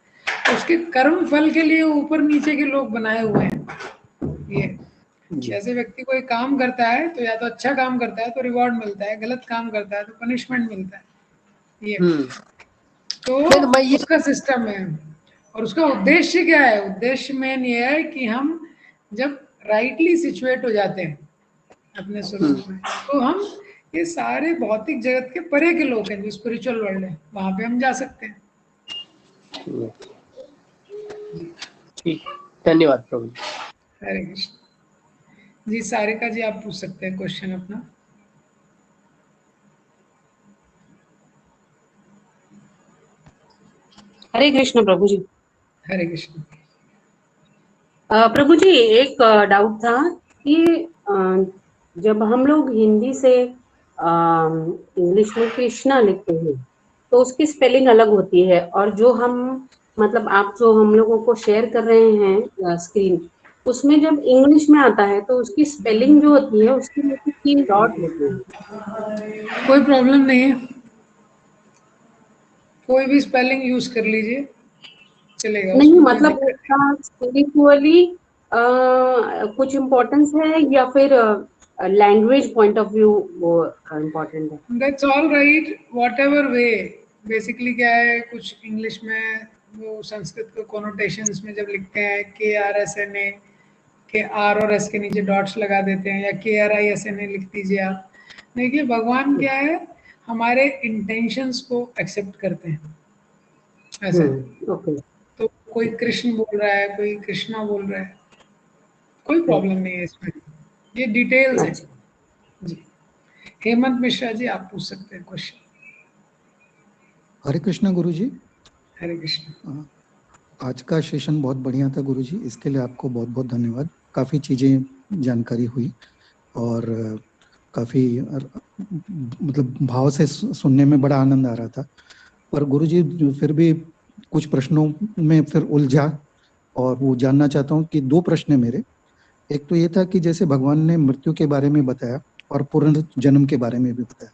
उसके कर्म फल के लिए ऊपर नीचे के लोग बनाए हुए हैं। ये जैसे व्यक्ति कोई काम करता है तो या तो अच्छा काम करता है तो रिवॉर्ड मिलता है, गलत काम करता है तो पनिशमेंट मिलता है। ये तो उसका सिस्टम है। और उसका उद्देश्य क्या है, उद्देश्य मेन ये है कि हम जब राइटली सिचुएट हो जाते हैं अपने स्वरूप में, तो हम ये सारे भौतिक जगत के परे के लोग हैं जो स्पिरिचुअल वर्ल्ड है, वहां पे हम जा सकते हैं। ठीक, धन्यवाद प्रभु। हरे कृष्ण जी। सारिका जी आप पूछ सकते हैं क्वेश्चन अपना। हरे कृष्ण प्रभु जी। हरे कृष्ण। प्रभु जी एक डाउट था कि जब हम लोग हिंदी से इंग्लिश में कृष्णा लिखते हैं तो उसकी स्पेलिंग अलग होती है, और जो हम मतलब आप जो हम लोगों को शेयर कर रहे हैं स्क्रीन, उसमें जब इंग्लिश में आता है तो उसकी स्पेलिंग जो होती है उसके नीचे 3 डॉट होते हैं। कोई प्रॉब्लम नहीं है, कोई भी स्पेलिंग यूज कर लीजिए, चलेगा। नहीं उसमें कोई मतलब दिक्कत उसका स्पिरिचुअली कुछ इम्पोर्टेंस है या फिर लैंग्वेज पॉइंट ऑफ व्यू वो इम्पोर्टेंट है? That's all right, what ever way. Basically क्या है, कुछ इंग्लिश में वो संस्कृत के कोनोटेशंस में जब लिखते हैं KRSNA, के आर और एस के नीचे डॉट्स लगा देते हैं, या KRISNA लिख दीजिए आप। देखिए भगवान क्या है, हमारे इंटेंशंस को एक्सेप्ट करते हैं ऐसे। ओके। तो कोई कृष्ण बोल रहा है, कोई कृष्णा बोल रहा है, कोई प्रॉब्लम नहीं है इसमें, ये डिटेल्स है जी। हेमंत मिश्रा जी आप पूछ सकते हैं क्वेश्चन। हरे कृष्ण गुरु जी। हरे कृष्ण। आज का सेशन बहुत बढ़िया था गुरु जी, इसके लिए आपको बहुत बहुत धन्यवाद। काफ़ी चीज़ें जानकारी हुई और काफ़ी मतलब भाव से सुनने में बड़ा आनंद आ रहा था। पर गुरु जी फिर भी कुछ प्रश्नों में फिर उलझा, और वो जानना चाहता हूँ कि 2 प्रश्न है मेरे। एक तो ये था कि जैसे भगवान ने मृत्यु के बारे में बताया और पुनर्जन्म के बारे में भी बताया,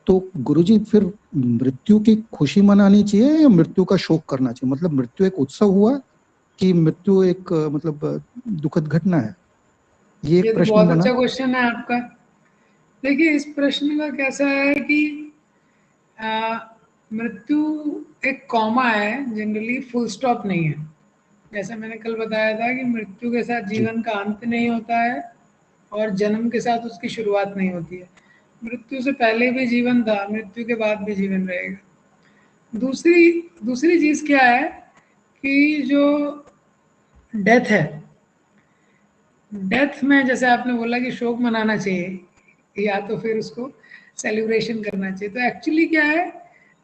तो गुरुजी फिर मृत्यु की खुशी मनानी चाहिए या मृत्यु का शोक करना चाहिए? मतलब मृत्यु एक उत्सव हुआ कि मृत्यु एक मतलब दुखद घटना है? ये तो प्रश्न बहुत बना। अच्छा क्वेश्चन है आपका। देखिए इस प्रश्न का कैसा है कि मृत्यु एक कॉमा है, जनरली फुल स्टॉप नहीं है। जैसा मैंने कल बताया था कि मृत्यु के साथ जीवन का अंत नहीं होता है और जन्म के साथ उसकी शुरुआत नहीं होती है। मृत्यु से पहले भी जीवन था, मृत्यु के बाद भी जीवन रहेगा। दूसरी दूसरी चीज क्या है कि जो डेथ है, डेथ में जैसे आपने बोला कि शोक मनाना चाहिए या तो फिर उसको सेलिब्रेशन करना चाहिए, तो एक्चुअली क्या है,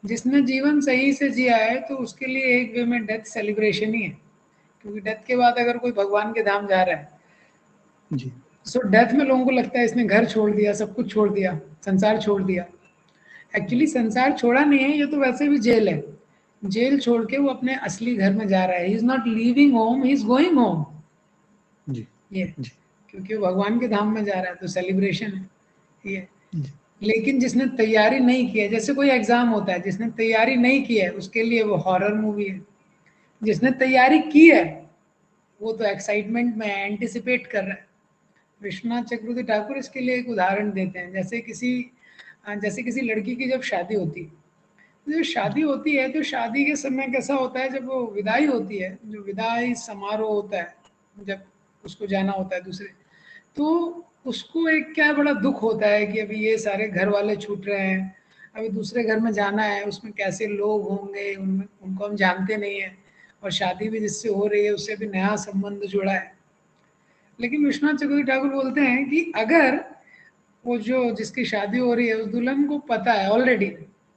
जिसने जीवन सही से जिया है तो उसके लिए एक वे में डेथ सेलिब्रेशन ही है, क्योंकि डेथ के बाद अगर कोई भगवान के धाम जा रहा है जी सो डेथ में लोगों को लगता है इसने घर छोड़ दिया, सब कुछ छोड़ दिया, संसार छोड़ दिया। एक्चुअली संसार छोड़ा नहीं है, ये तो वैसे भी जेल है। जेल छोड़ के वो अपने असली घर में जा रहा है। He is not leaving home, he is going home. जी ये जी क्योंकि वो भगवान के धाम में जा रहा है, तो सेलिब्रेशन है ये। जी लेकिन जिसने तैयारी नहीं की है, जैसे कोई एग्जाम होता है, जिसने तैयारी नहीं की है उसके लिए वो हॉरर मूवी है। जिसने तैयारी की है वो तो एक्साइटमेंट में एंटिसिपेट कर रहा है। विश्वनाथ चक्रवर्ती ठाकुर इसके लिए एक उदाहरण देते हैं। जैसे किसी लड़की की जब शादी होती है, तो जब शादी होती है तो शादी के समय कैसा होता है, जब वो विदाई होती है, जो विदाई समारोह होता है, जब उसको जाना होता है दूसरे, तो उसको एक क्या बड़ा दुख होता है कि अभी ये सारे घर वाले छूट रहे हैं, अभी दूसरे घर में जाना है, उसमें कैसे लोग होंगे, उनमें उनको हम जानते नहीं हैं, और शादी भी जिससे हो रही है उससे भी नया संबंध जुड़ा है। लेकिन विश्वनाथ चक्रवर्ती ठाकुर बोलते हैं कि अगर वो जो जिसकी शादी हो रही है उस दुल्हन को पता है ऑलरेडी,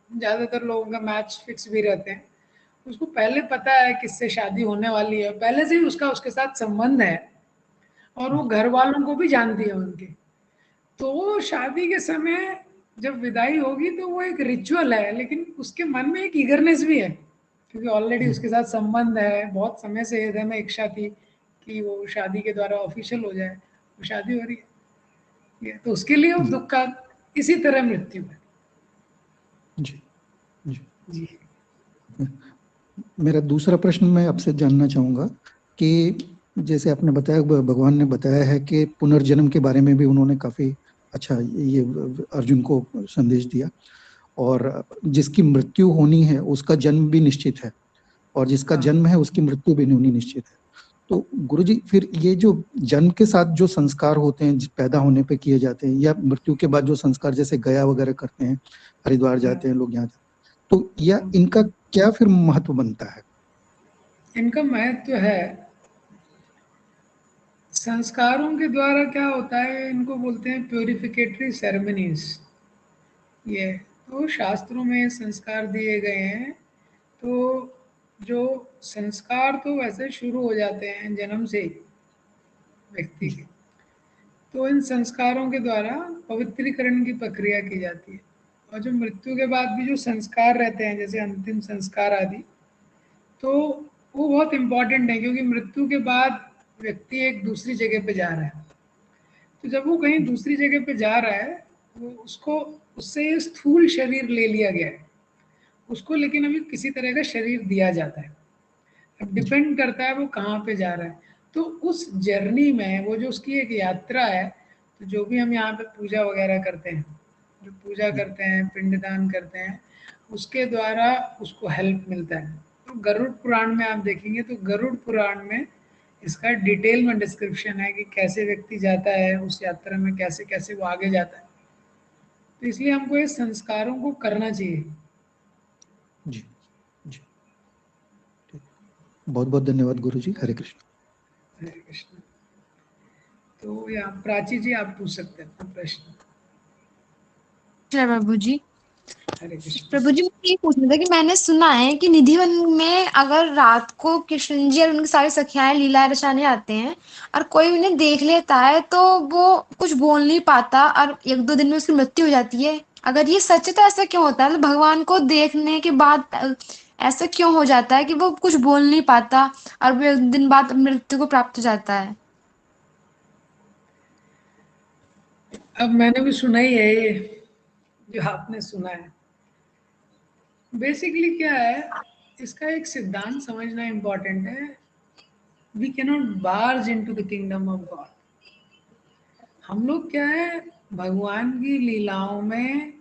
ज़्यादातर लोगों का मैच फिक्स भी रहते हैं, उसको पहले पता है किससे शादी होने वाली है, पहले से ही उसका उसके साथ संबंध है, और वो घर वालों को भी जानती है उनके, तो शादी के समय जब विदाई होगी तो वो एक रिचुअल है, लेकिन उसके मन में एक ईगरनेस भी है, क्योंकि ऑलरेडी उसके साथ संबंध है, बहुत समय से हृदय में इच्छा थी कि वो शादी के द्वारा ऑफिशियल हो जाए, वो शादी हो रही है, तो उसके लिए वो जी दुख का इसी तरह मृत्यु है। जी जी। जी मेरा दूसरा प्रश्न मैं आपसे जानना चाहूँगा कि जैसे आपने बताया, भगवान ने बताया है कि पुनर्जन्म के बारे में भी उन्होंने काफ़ी अच्छा ये अर्जुन को संदेश दिया, और जिसकी मृत्यु होनी है उसका जन्म भी निश्चित है, और जिसका हाँ। जन्म है उसकी मृत्यु भी होनी निश्चित है। तो गुरुजी, फिर ये जो जन्म के साथ जो संस्कार होते हैं, पैदा होने पे किए जाते हैं, या मृत्यु के बाद जो संस्कार जैसे गया वगैरह करते हैं, हरिद्वार जाते हैं लोग, यहाँ तो या इनका क्या फिर महत्व बनता है? इनका महत्व है, संस्कारों के द्वारा क्या होता है, इनको बोलते हैं प्योरिफिकेटरी सेरेमनीज। ये तो शास्त्रों में संस्कार दिए गए हैं। तो जो संस्कार तो वैसे शुरू हो जाते हैं जन्म से ही व्यक्ति के, तो इन संस्कारों के द्वारा पवित्रीकरण की प्रक्रिया की जाती है। और जो मृत्यु के बाद भी जो संस्कार रहते हैं, जैसे अंतिम संस्कार आदि, तो वो बहुत इम्पोर्टेंट है, क्योंकि मृत्यु के बाद व्यक्ति एक दूसरी जगह पे जा रहा है। तो जब वो कहीं दूसरी जगह पे जा रहा है, वो उसको उससे ये स्थूल शरीर ले लिया गया है उसको, लेकिन अभी किसी तरह का शरीर दिया जाता है। अब डिपेंड करता है वो कहाँ पे जा रहा है। तो उस जर्नी में वो जो उसकी एक यात्रा है, तो जो भी हम यहाँ पे पूजा वगैरह करते हैं, जो पूजा करते हैं, पिंडदान करते हैं, उसके द्वारा उसको हेल्प मिलता है। तो गरुड़ पुराण में आप देखेंगे तो गरुड़ पुराण में इसका डिटेल में डिस्क्रिप्शन है कि कैसे व्यक्ति जाता है उस यात्रा में, कैसे कैसे वो आगे जाता है। तो इसलिए हमको ये संस्कारों को करना चाहिए। जी जी, बहुत बहुत धन्यवाद गुरुजी। हरे कृष्ण। हरे कृष्ण। तो या प्राची जी आप पूछ सकते हैं अपना प्रश्न। प्रभु जी, हरे कृष्ण। प्रभु जी, मुझे ये पूछना था कि मैंने सुना है कि निधिवन में अगर रात को कृष्ण जी और उनकी सारी सखियाएं लीला रचाने आते हैं और कोई उन्हें देख लेता है तो वो कुछ बोल नहीं पाता और 1-2 दिन में उसकी मृत्यु हो जाती है। अगर ये सच है तो ऐसा क्यों होता है? मतलब भगवान को देखने के बाद ऐसा क्यों हो जाता है कि वो कुछ बोल नहीं पाता और वो 1 दिन बाद मृत्यु को प्राप्त हो जाता है? अब मैंने भी सुना ही है ये जो आपने सुना है। बेसिकली क्या है, इसका एक सिद्धांत समझना इम्पोर्टेंट है। We cannot barge into the kingdom of God. हम लोग क्या है, भगवान की लीलाओं में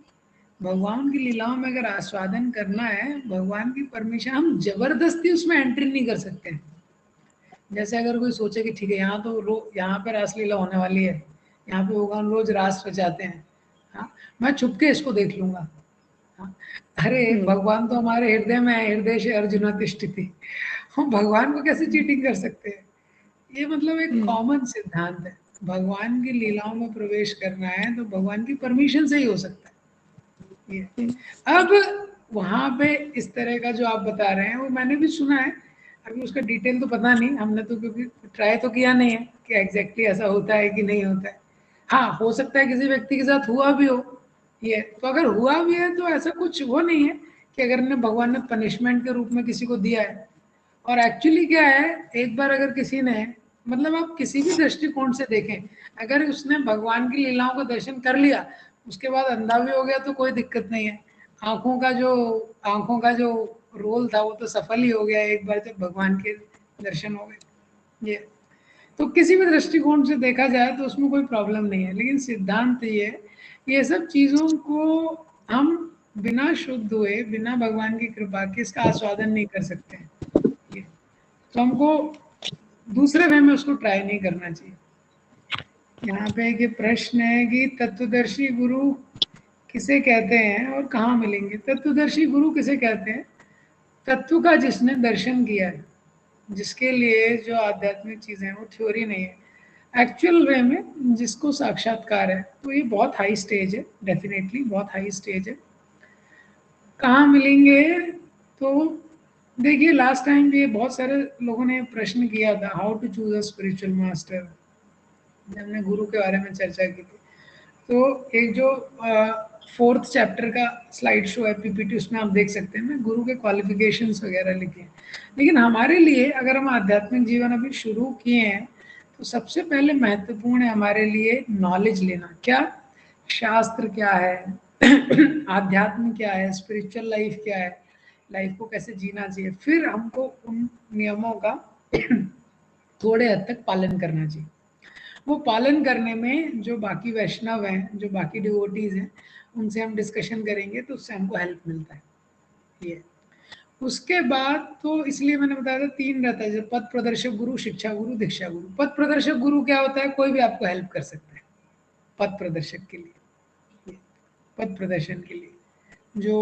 अगर आस्वादन करना है, भगवान की परमिशन, हम जबरदस्ती उसमें एंट्री नहीं कर सकते हैं। जैसे अगर कोई सोचे कि ठीक है यहाँ तो यहाँ पे रासलीला होने वाली है, यहाँ पे भगवान रोज रास रचाते हैं, हाँ मैं छुपके इसको देख लूंगा। हाँ, अरे भगवान तो हमारे हृदय में है, हृदय से अर्जुन तिष्ठति, हम भगवान को कैसे चीटिंग कर सकते हैं? ये मतलब एक कॉमन सिद्धांत है। भगवान की लीलाओं में प्रवेश करना है तो भगवान की परमिशन से ही हो सकता है ये। अब वहां पे इस तरह का जो आप बता रहे हैं वो मैंने भी सुना है। अभी उसका डिटेल तो पता नहीं, हमने तो क्योंकि ट्राई तो किया नहीं है कि एग्जैक्टली ऐसा होता है कि नहीं होता है। हाँ, हो सकता है किसी व्यक्ति के साथ हुआ भी हो ये, तो अगर हुआ भी है तो ऐसा कुछ वो नहीं है कि अगर ने भगवान ने पनिशमेंट के रूप में किसी को दिया है। और एक्चुअली क्या है, एक बार अगर किसी ने, मतलब आप किसी भी दृष्टिकोण से देखें, अगर उसने भगवान की लीलाओं का दर्शन कर लिया, उसके बाद अंधा भी हो गया तो कोई दिक्कत नहीं है। आंखों का जो रोल था वो तो सफल ही हो गया एक बार जब भगवान के दर्शन हो गए। ये तो किसी भी दृष्टिकोण से देखा जाए तो उसमें कोई प्रॉब्लम नहीं है, लेकिन सिद्धांत ये सब चीजों को हम बिना शुद्ध हुए, बिना भगवान की कृपा के इसका आस्वादन नहीं कर सकते हैं। तो हमको दूसरे वे में उसको ट्राई नहीं करना चाहिए। यहाँ पे एक प्रश्न है कि तत्वदर्शी गुरु किसे कहते हैं और कहाँ मिलेंगे? तत्वदर्शी गुरु किसे कहते हैं? तत्व का जिसने दर्शन किया है, जिसके लिए जो आध्यात्मिक चीजें वो थ्योरी नहीं है, एक्चुअल वे में जिसको साक्षात्कार है, तो ये बहुत हाई स्टेज है, डेफिनेटली बहुत हाई स्टेज है। कहाँ मिलेंगे? तो देखिए, लास्ट टाइम भी बहुत सारे लोगों ने प्रश्न किया था, how to choose a spiritual master, जब हमने गुरु के बारे में चर्चा की थी। तो एक जो 4th चैप्टर का स्लाइड शो है पीपीटी, उसमें आप देख सकते हैं मैं गुरु के क्वालिफिकेशंस वगैरह लिखे हैं। लेकिन हमारे लिए अगर हम आध्यात्मिक जीवन अभी शुरू किए हैं तो सबसे पहले महत्वपूर्ण है हमारे लिए नॉलेज लेना। क्या शास्त्र क्या है, आध्यात्म क्या है, स्पिरिचुअल लाइफ क्या है, लाइफ को कैसे जीना चाहिए, फिर हमको उन नियमों का थोड़े हद तक पालन करना चाहिए। वो पालन करने में जो बाकी वैष्णव हैं, जो बाकी डिवोटीज हैं, उनसे हम डिस्कशन करेंगे तो उससे हमको हेल्प मिलता है। ये उसके बाद तो इसलिए मैंने बताया था 3 रहता है, पद प्रदर्शक गुरु, शिक्षा गुरु, दीक्षा गुरु। पद प्रदर्शक गुरु क्या होता है? कोई भी आपको हेल्प कर सकता है पद प्रदर्शक के लिए, पद प्रदर्शन के लिए जो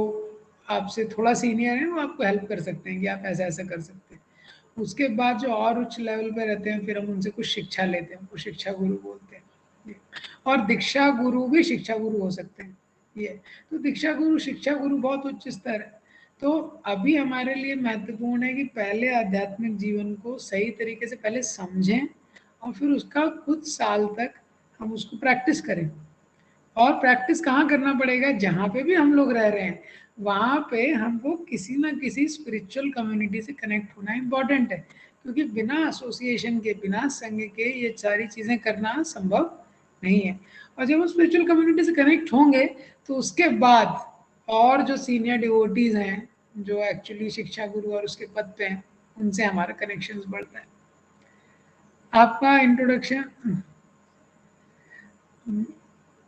आपसे थोड़ा सीनियर है वो आपको हेल्प कर सकते हैं कि आप ऐसा ऐसा कर सकते हैं। उसके बाद जो और उच्च लेवल पे रहते हैं फिर हम उनसे कुछ शिक्षा लेते हैं, उनको शिक्षा गुरु बोलते हैं। और दीक्षा गुरु भी शिक्षा गुरु हो सकते हैं। ये तो दीक्षा गुरु, शिक्षा गुरु बहुत उच्च स्तर है। तो अभी हमारे लिए महत्वपूर्ण है कि पहले आध्यात्मिक जीवन को सही तरीके से पहले समझें और फिर उसका कुछ साल तक हम उसको प्रैक्टिस करें। और प्रैक्टिस कहाँ करना पड़ेगा? जहाँ पे भी हम लोग रह रहे हैं वहाँ पे हमको किसी ना किसी स्पिरिचुअल कम्युनिटी से कनेक्ट होना इम्पोर्टेंट है, क्योंकि बिना एसोसिएशन के, बिना संघ के ये सारी चीज़ें करना संभव नहीं है। और जब हम स्पिरिचुअल कम्युनिटी से कनेक्ट होंगे तो उसके बाद और जो सीनियर डिवोटीज हैं, जो एक्चुअली शिक्षा गुरु और उसके पद पे हैं, उनसे हमारा कनेक्शन बढ़ता है। आपका इंट्रोडक्शन,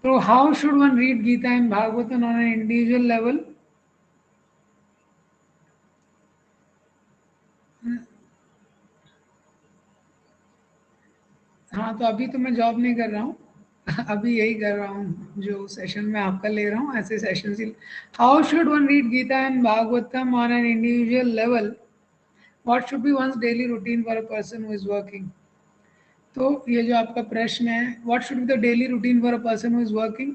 तो how should one read Gita and Bhagavatam on an individual level? हाँ, तो अभी तो मैं जॉब नहीं कर रहा हूँ, अभी यही कर रहा हूँ जो सेशन में आपका ले रहा हूँ, ऐसे session. How should one read Gita and Bhagavatam on an individual level? What should be one's daily routine for a person who is working? तो ये जो आपका प्रश्न है, what should be the daily routine for a person who is working,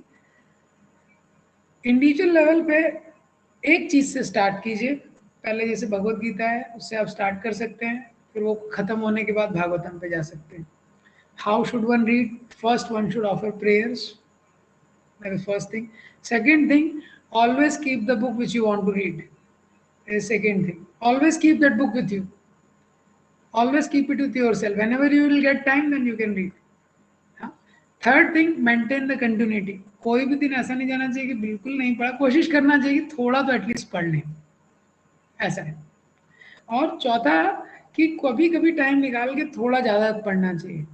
individual level पे एक चीज से स्टार्ट कीजिए। पहले जैसे भगवत गीता है उससे आप स्टार्ट कर सकते हैं, फिर वो खत्म होने के बाद भागवतम पे जा सकते हैं। How should one read? First, one should offer prayers. That is first thing. Second thing, always keep the book which you want to read. That is second thing. Always keep that book with you. Always keep it with yourself. Whenever you will get time, then you can read. Third thing, maintain the continuity. कोई भी दिन ऐसा नहीं जाना चाहिए कि बिल्कुल नहीं पढ़ा, कोशिश करना चाहिए कि थोड़ा तो एटलीस्ट पढ़ लें, ऐसा है। और चौथा कि कभी कभी टाइम निकाल के थोड़ा ज़्यादा पढ़ना चाहिए,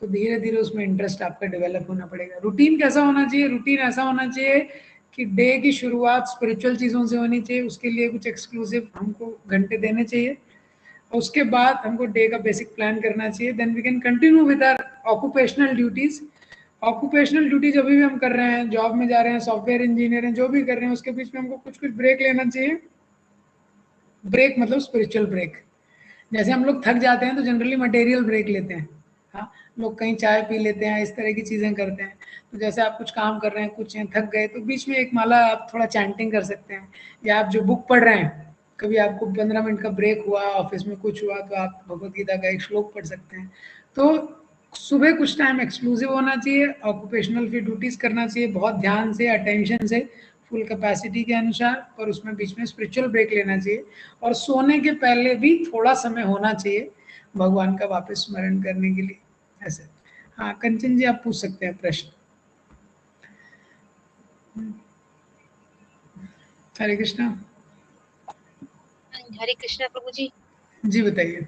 तो धीरे धीरे उसमें इंटरेस्ट आपका डेवलप होना पड़ेगा। रूटीन कैसा होना चाहिए? रूटीन ऐसा होना चाहिए कि डे की शुरुआत स्पिरिचुअल चीज़ों से होनी चाहिए, उसके लिए कुछ एक्सक्लूसिव हमको घंटे देने चाहिए। उसके बाद हमको डे का बेसिक प्लान करना चाहिए। Then we can continue with our occupational duties. Occupational duties अभी भी हम कर रहे हैं, जॉब में जा रहे हैं, सॉफ्टवेयर इंजीनियर हैं, जो भी कर रहे हैं, उसके बीच में हमको कुछ कुछ ब्रेक लेना चाहिए। ब्रेक मतलब स्पिरिचुअल ब्रेक। जैसे हम लोग थक जाते हैं तो जनरली मटेरियल ब्रेक लेते हैं, हाँ, लोग कहीं चाय पी लेते हैं, इस तरह की चीज़ें करते हैं। तो जैसे आप कुछ काम कर रहे हैं, कुछ थक गए, तो बीच में एक माला आप थोड़ा चैंटिंग कर सकते हैं, या आप जो बुक पढ़ रहे हैं कभी आपको 15 मिनट का ब्रेक हुआ, ऑफिस में कुछ हुआ, तो आप भगवत गीता का एक श्लोक पढ़ सकते हैं। तो सुबह कुछ टाइम एक्सक्लूसिव होना चाहिए, ऑक्यूपेशनल फिर ड्यूटीज करना चाहिए बहुत ध्यान से, अटेंशन से, फुल कैपेसिटी के अनुसार, और उसमें बीच में स्पिरिचुअल ब्रेक लेना चाहिए, और सोने के पहले भी थोड़ा समय होना चाहिए भगवान का वापस स्मरण करने के लिए। ऐसे। हाँ कंचन जी, आप पूछ सकते हैं प्रश्न। हरे कृष्णा। हरे कृष्णा प्रभु जी। जी बताइए।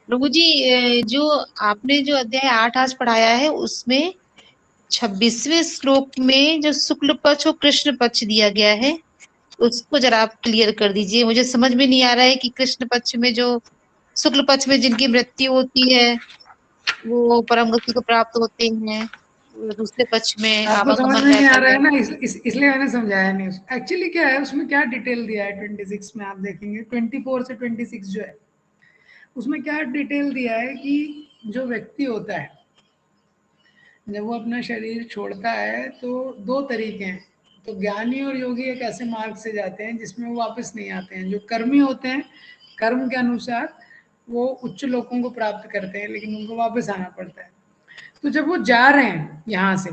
प्रभु जी, जो आपने जो अध्याय 8 आज पढ़ाया है उसमें 26वें श्लोक में जो शुक्ल पक्ष और कृष्ण पक्ष दिया गया है, उसको जरा आप क्लियर कर दीजिए। मुझे समझ में नहीं आ रहा है कि कृष्ण पक्ष में जो शुक्ल पक्ष में जिनकी मृत्यु होती है वो परम गति को प्राप्त होते हैं, दूसरे पक्ष में आपको समझ आवागमन में नहीं आ रहता रहा है है। ना, इसलिए मैंने समझाया नहीं। एक्चुअली क्या है उसमें, क्या डिटेल दिया है 26 में, आप देखेंगे 24 से 26 जो है उसमें क्या डिटेल दिया है कि जो व्यक्ति होता है जब वो अपना शरीर छोड़ता है तो दो तरीके हैं। तो ज्ञानी और योगी एक ऐसे मार्ग से जाते हैं जिसमें वो वापस नहीं आते हैं। जो कर्मी होते हैं कर्म के अनुसार वो उच्च लोकों को प्राप्त करते हैं, लेकिन उनको वापस आना पड़ता है। तो जब वो जा रहे हैं यहाँ से,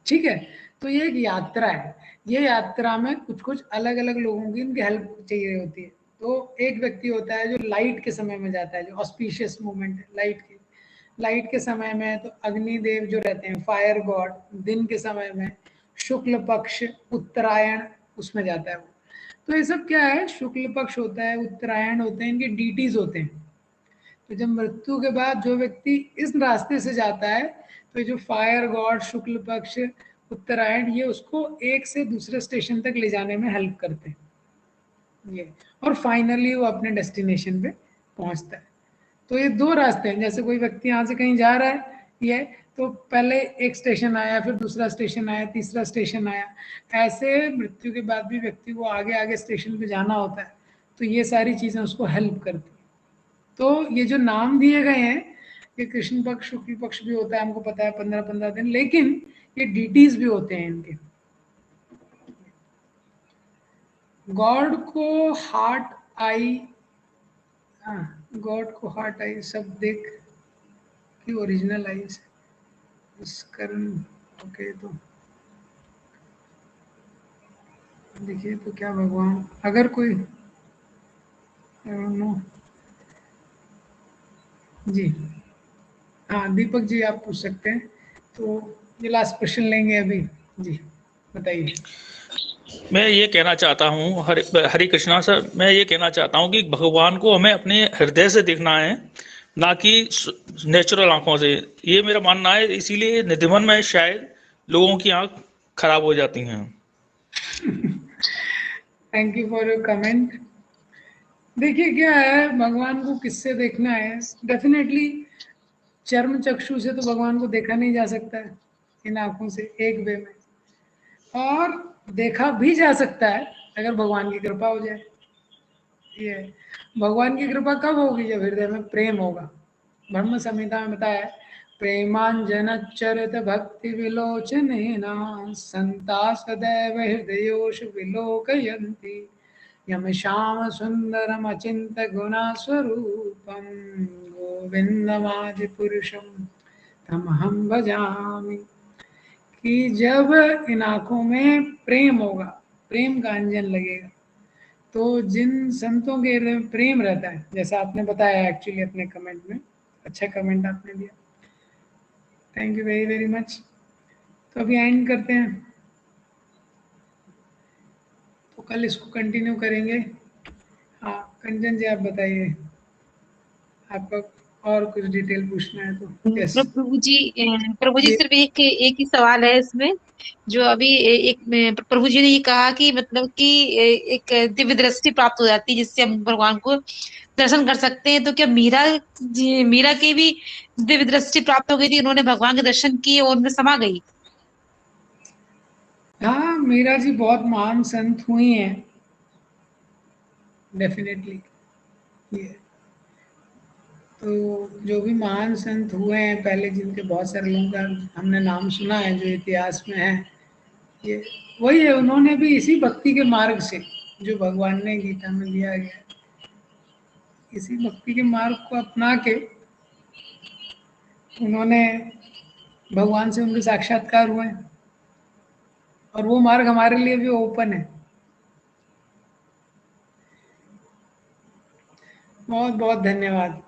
ठीक है, तो ये एक यात्रा है। ये यात्रा में कुछ कुछ अलग अलग लोगों की इनकी हेल्प चाहिए होती है। तो एक व्यक्ति होता है जो लाइट के समय में जाता है, जो ऑस्पिशियस मूवमेंट है लाइट के समय में, तो अग्निदेव जो रहते हैं फायर गॉड, दिन के समय में शुक्ल पक्ष उत्तरायण उसमें जाता है वो। तो ये सब क्या है, शुक्ल पक्ष होता है, उत्तरायण होते हैं, इनके डीटीज होते हैं। तो जब मृत्यु के बाद जो व्यक्ति इस रास्ते से जाता है तो ये जो फायर गॉड शुक्ल पक्ष उत्तरायण ये उसको एक से दूसरे स्टेशन तक ले जाने में हेल्प करते हैं ये, और फाइनली वो अपने डेस्टिनेशन पे पहुंचता है। तो ये दो रास्ते हैं। जैसे कोई व्यक्ति यहाँ से कहीं जा रहा है ये, तो पहले एक स्टेशन आया, फिर दूसरा स्टेशन आया, तीसरा स्टेशन आया, ऐसे मृत्यु के बाद भी व्यक्ति को आगे आगे स्टेशन पे जाना होता है। तो ये सारी चीज़ें उसको हेल्प करती है। तो ये जो नाम दिए गए हैं, ये कृष्ण पक्ष शुक्ल पक्ष भी होता है, हमको पता है 15-15 दिन, लेकिन ये डीटीज भी होते हैं इनके। गॉड को हार्ट आई, गॉड को हार्ट आई सब देख की ओरिजिनल आई इस कारण। ओके, तो देखिए तो क्या भगवान, अगर कोई नो जी, हाँ दीपक जी आप पूछ सकते हैं। तो ये लास्ट क्वेश्चन लेंगे अभी। जी बताइए। मैं ये कहना चाहता हूँ हरे कृष्णा सर, मैं ये कहना चाहता हूँ कि भगवान को हमें अपने हृदय से देखना है, ना कि नेचुरल आंखों से। ये मेरा मानना है, इसीलिए निधिवन में शायद लोगों की आंख खराब हो जाती हैं। Thank you for your comment. देखिए क्या है, भगवान को किससे देखना है, डेफिनेटली चर्म चक्षु से तो भगवान को देखा नहीं जा सकता है इन आंखों से एक वे में, और देखा भी जा सकता है अगर भगवान की कृपा हो जाए। ये भगवान की कृपा कब होगी, जब हृदय में प्रेम होगा। ब्रह्म संहिता में बताया है, प्रेमांजन चरित भक्ति विलोचन संता सदैव हृदयोष विलोकयन्ति यम श्याम सुंदरम अचिंत गुणा स्वरूपम गोविंदमादि पुरुषम तमहम भजामि। कि जब इन आंखों में प्रेम होगा, प्रेम का अंजन लगेगा, तो जिन संतों के हृदय में प्रेम रहता है, जैसा आपने बताया एक्चुअली अपने कमेंट में, अच्छा कमेंट आपने दिया, thank you very very much. तो अभी एंड करते हैं, तो कल इसको कंटिन्यू करेंगे। हाँ कंचन जी आप बताइए, आपका और कुछ डिटेल पूछना है तो। यस प्रभु जी सिर्फ एक ही सवाल है इसमें, जो अभी एक प्रभु जी ने ये कहा कि मतलब कि एक दिव्य दृष्टि प्राप्त हो जाती है जिससे हम भगवान को दर्शन कर सकते हैं। तो क्या मीरा की भी दिव्य दृष्टि प्राप्त हो गई थी, उन्होंने भगवान के दर्शन किए और उनमें समा गई? हाँ मीरा जी बहुत महान संत हुई हैं डेफिनेटली। ये तो जो भी महान संत हुए हैं पहले, जिनके बहुत सारे लोगों का हमने नाम सुना है जो इतिहास में है, ये वही है, उन्होंने भी इसी भक्ति के मार्ग से जो भगवान ने गीता में दिया गया, इसी भक्ति के मार्ग को अपना के उन्होंने भगवान से उनके साक्षात्कार हुए और वो मार्ग हमारे लिए भी ओपन है। बहुत बहुत धन्यवाद।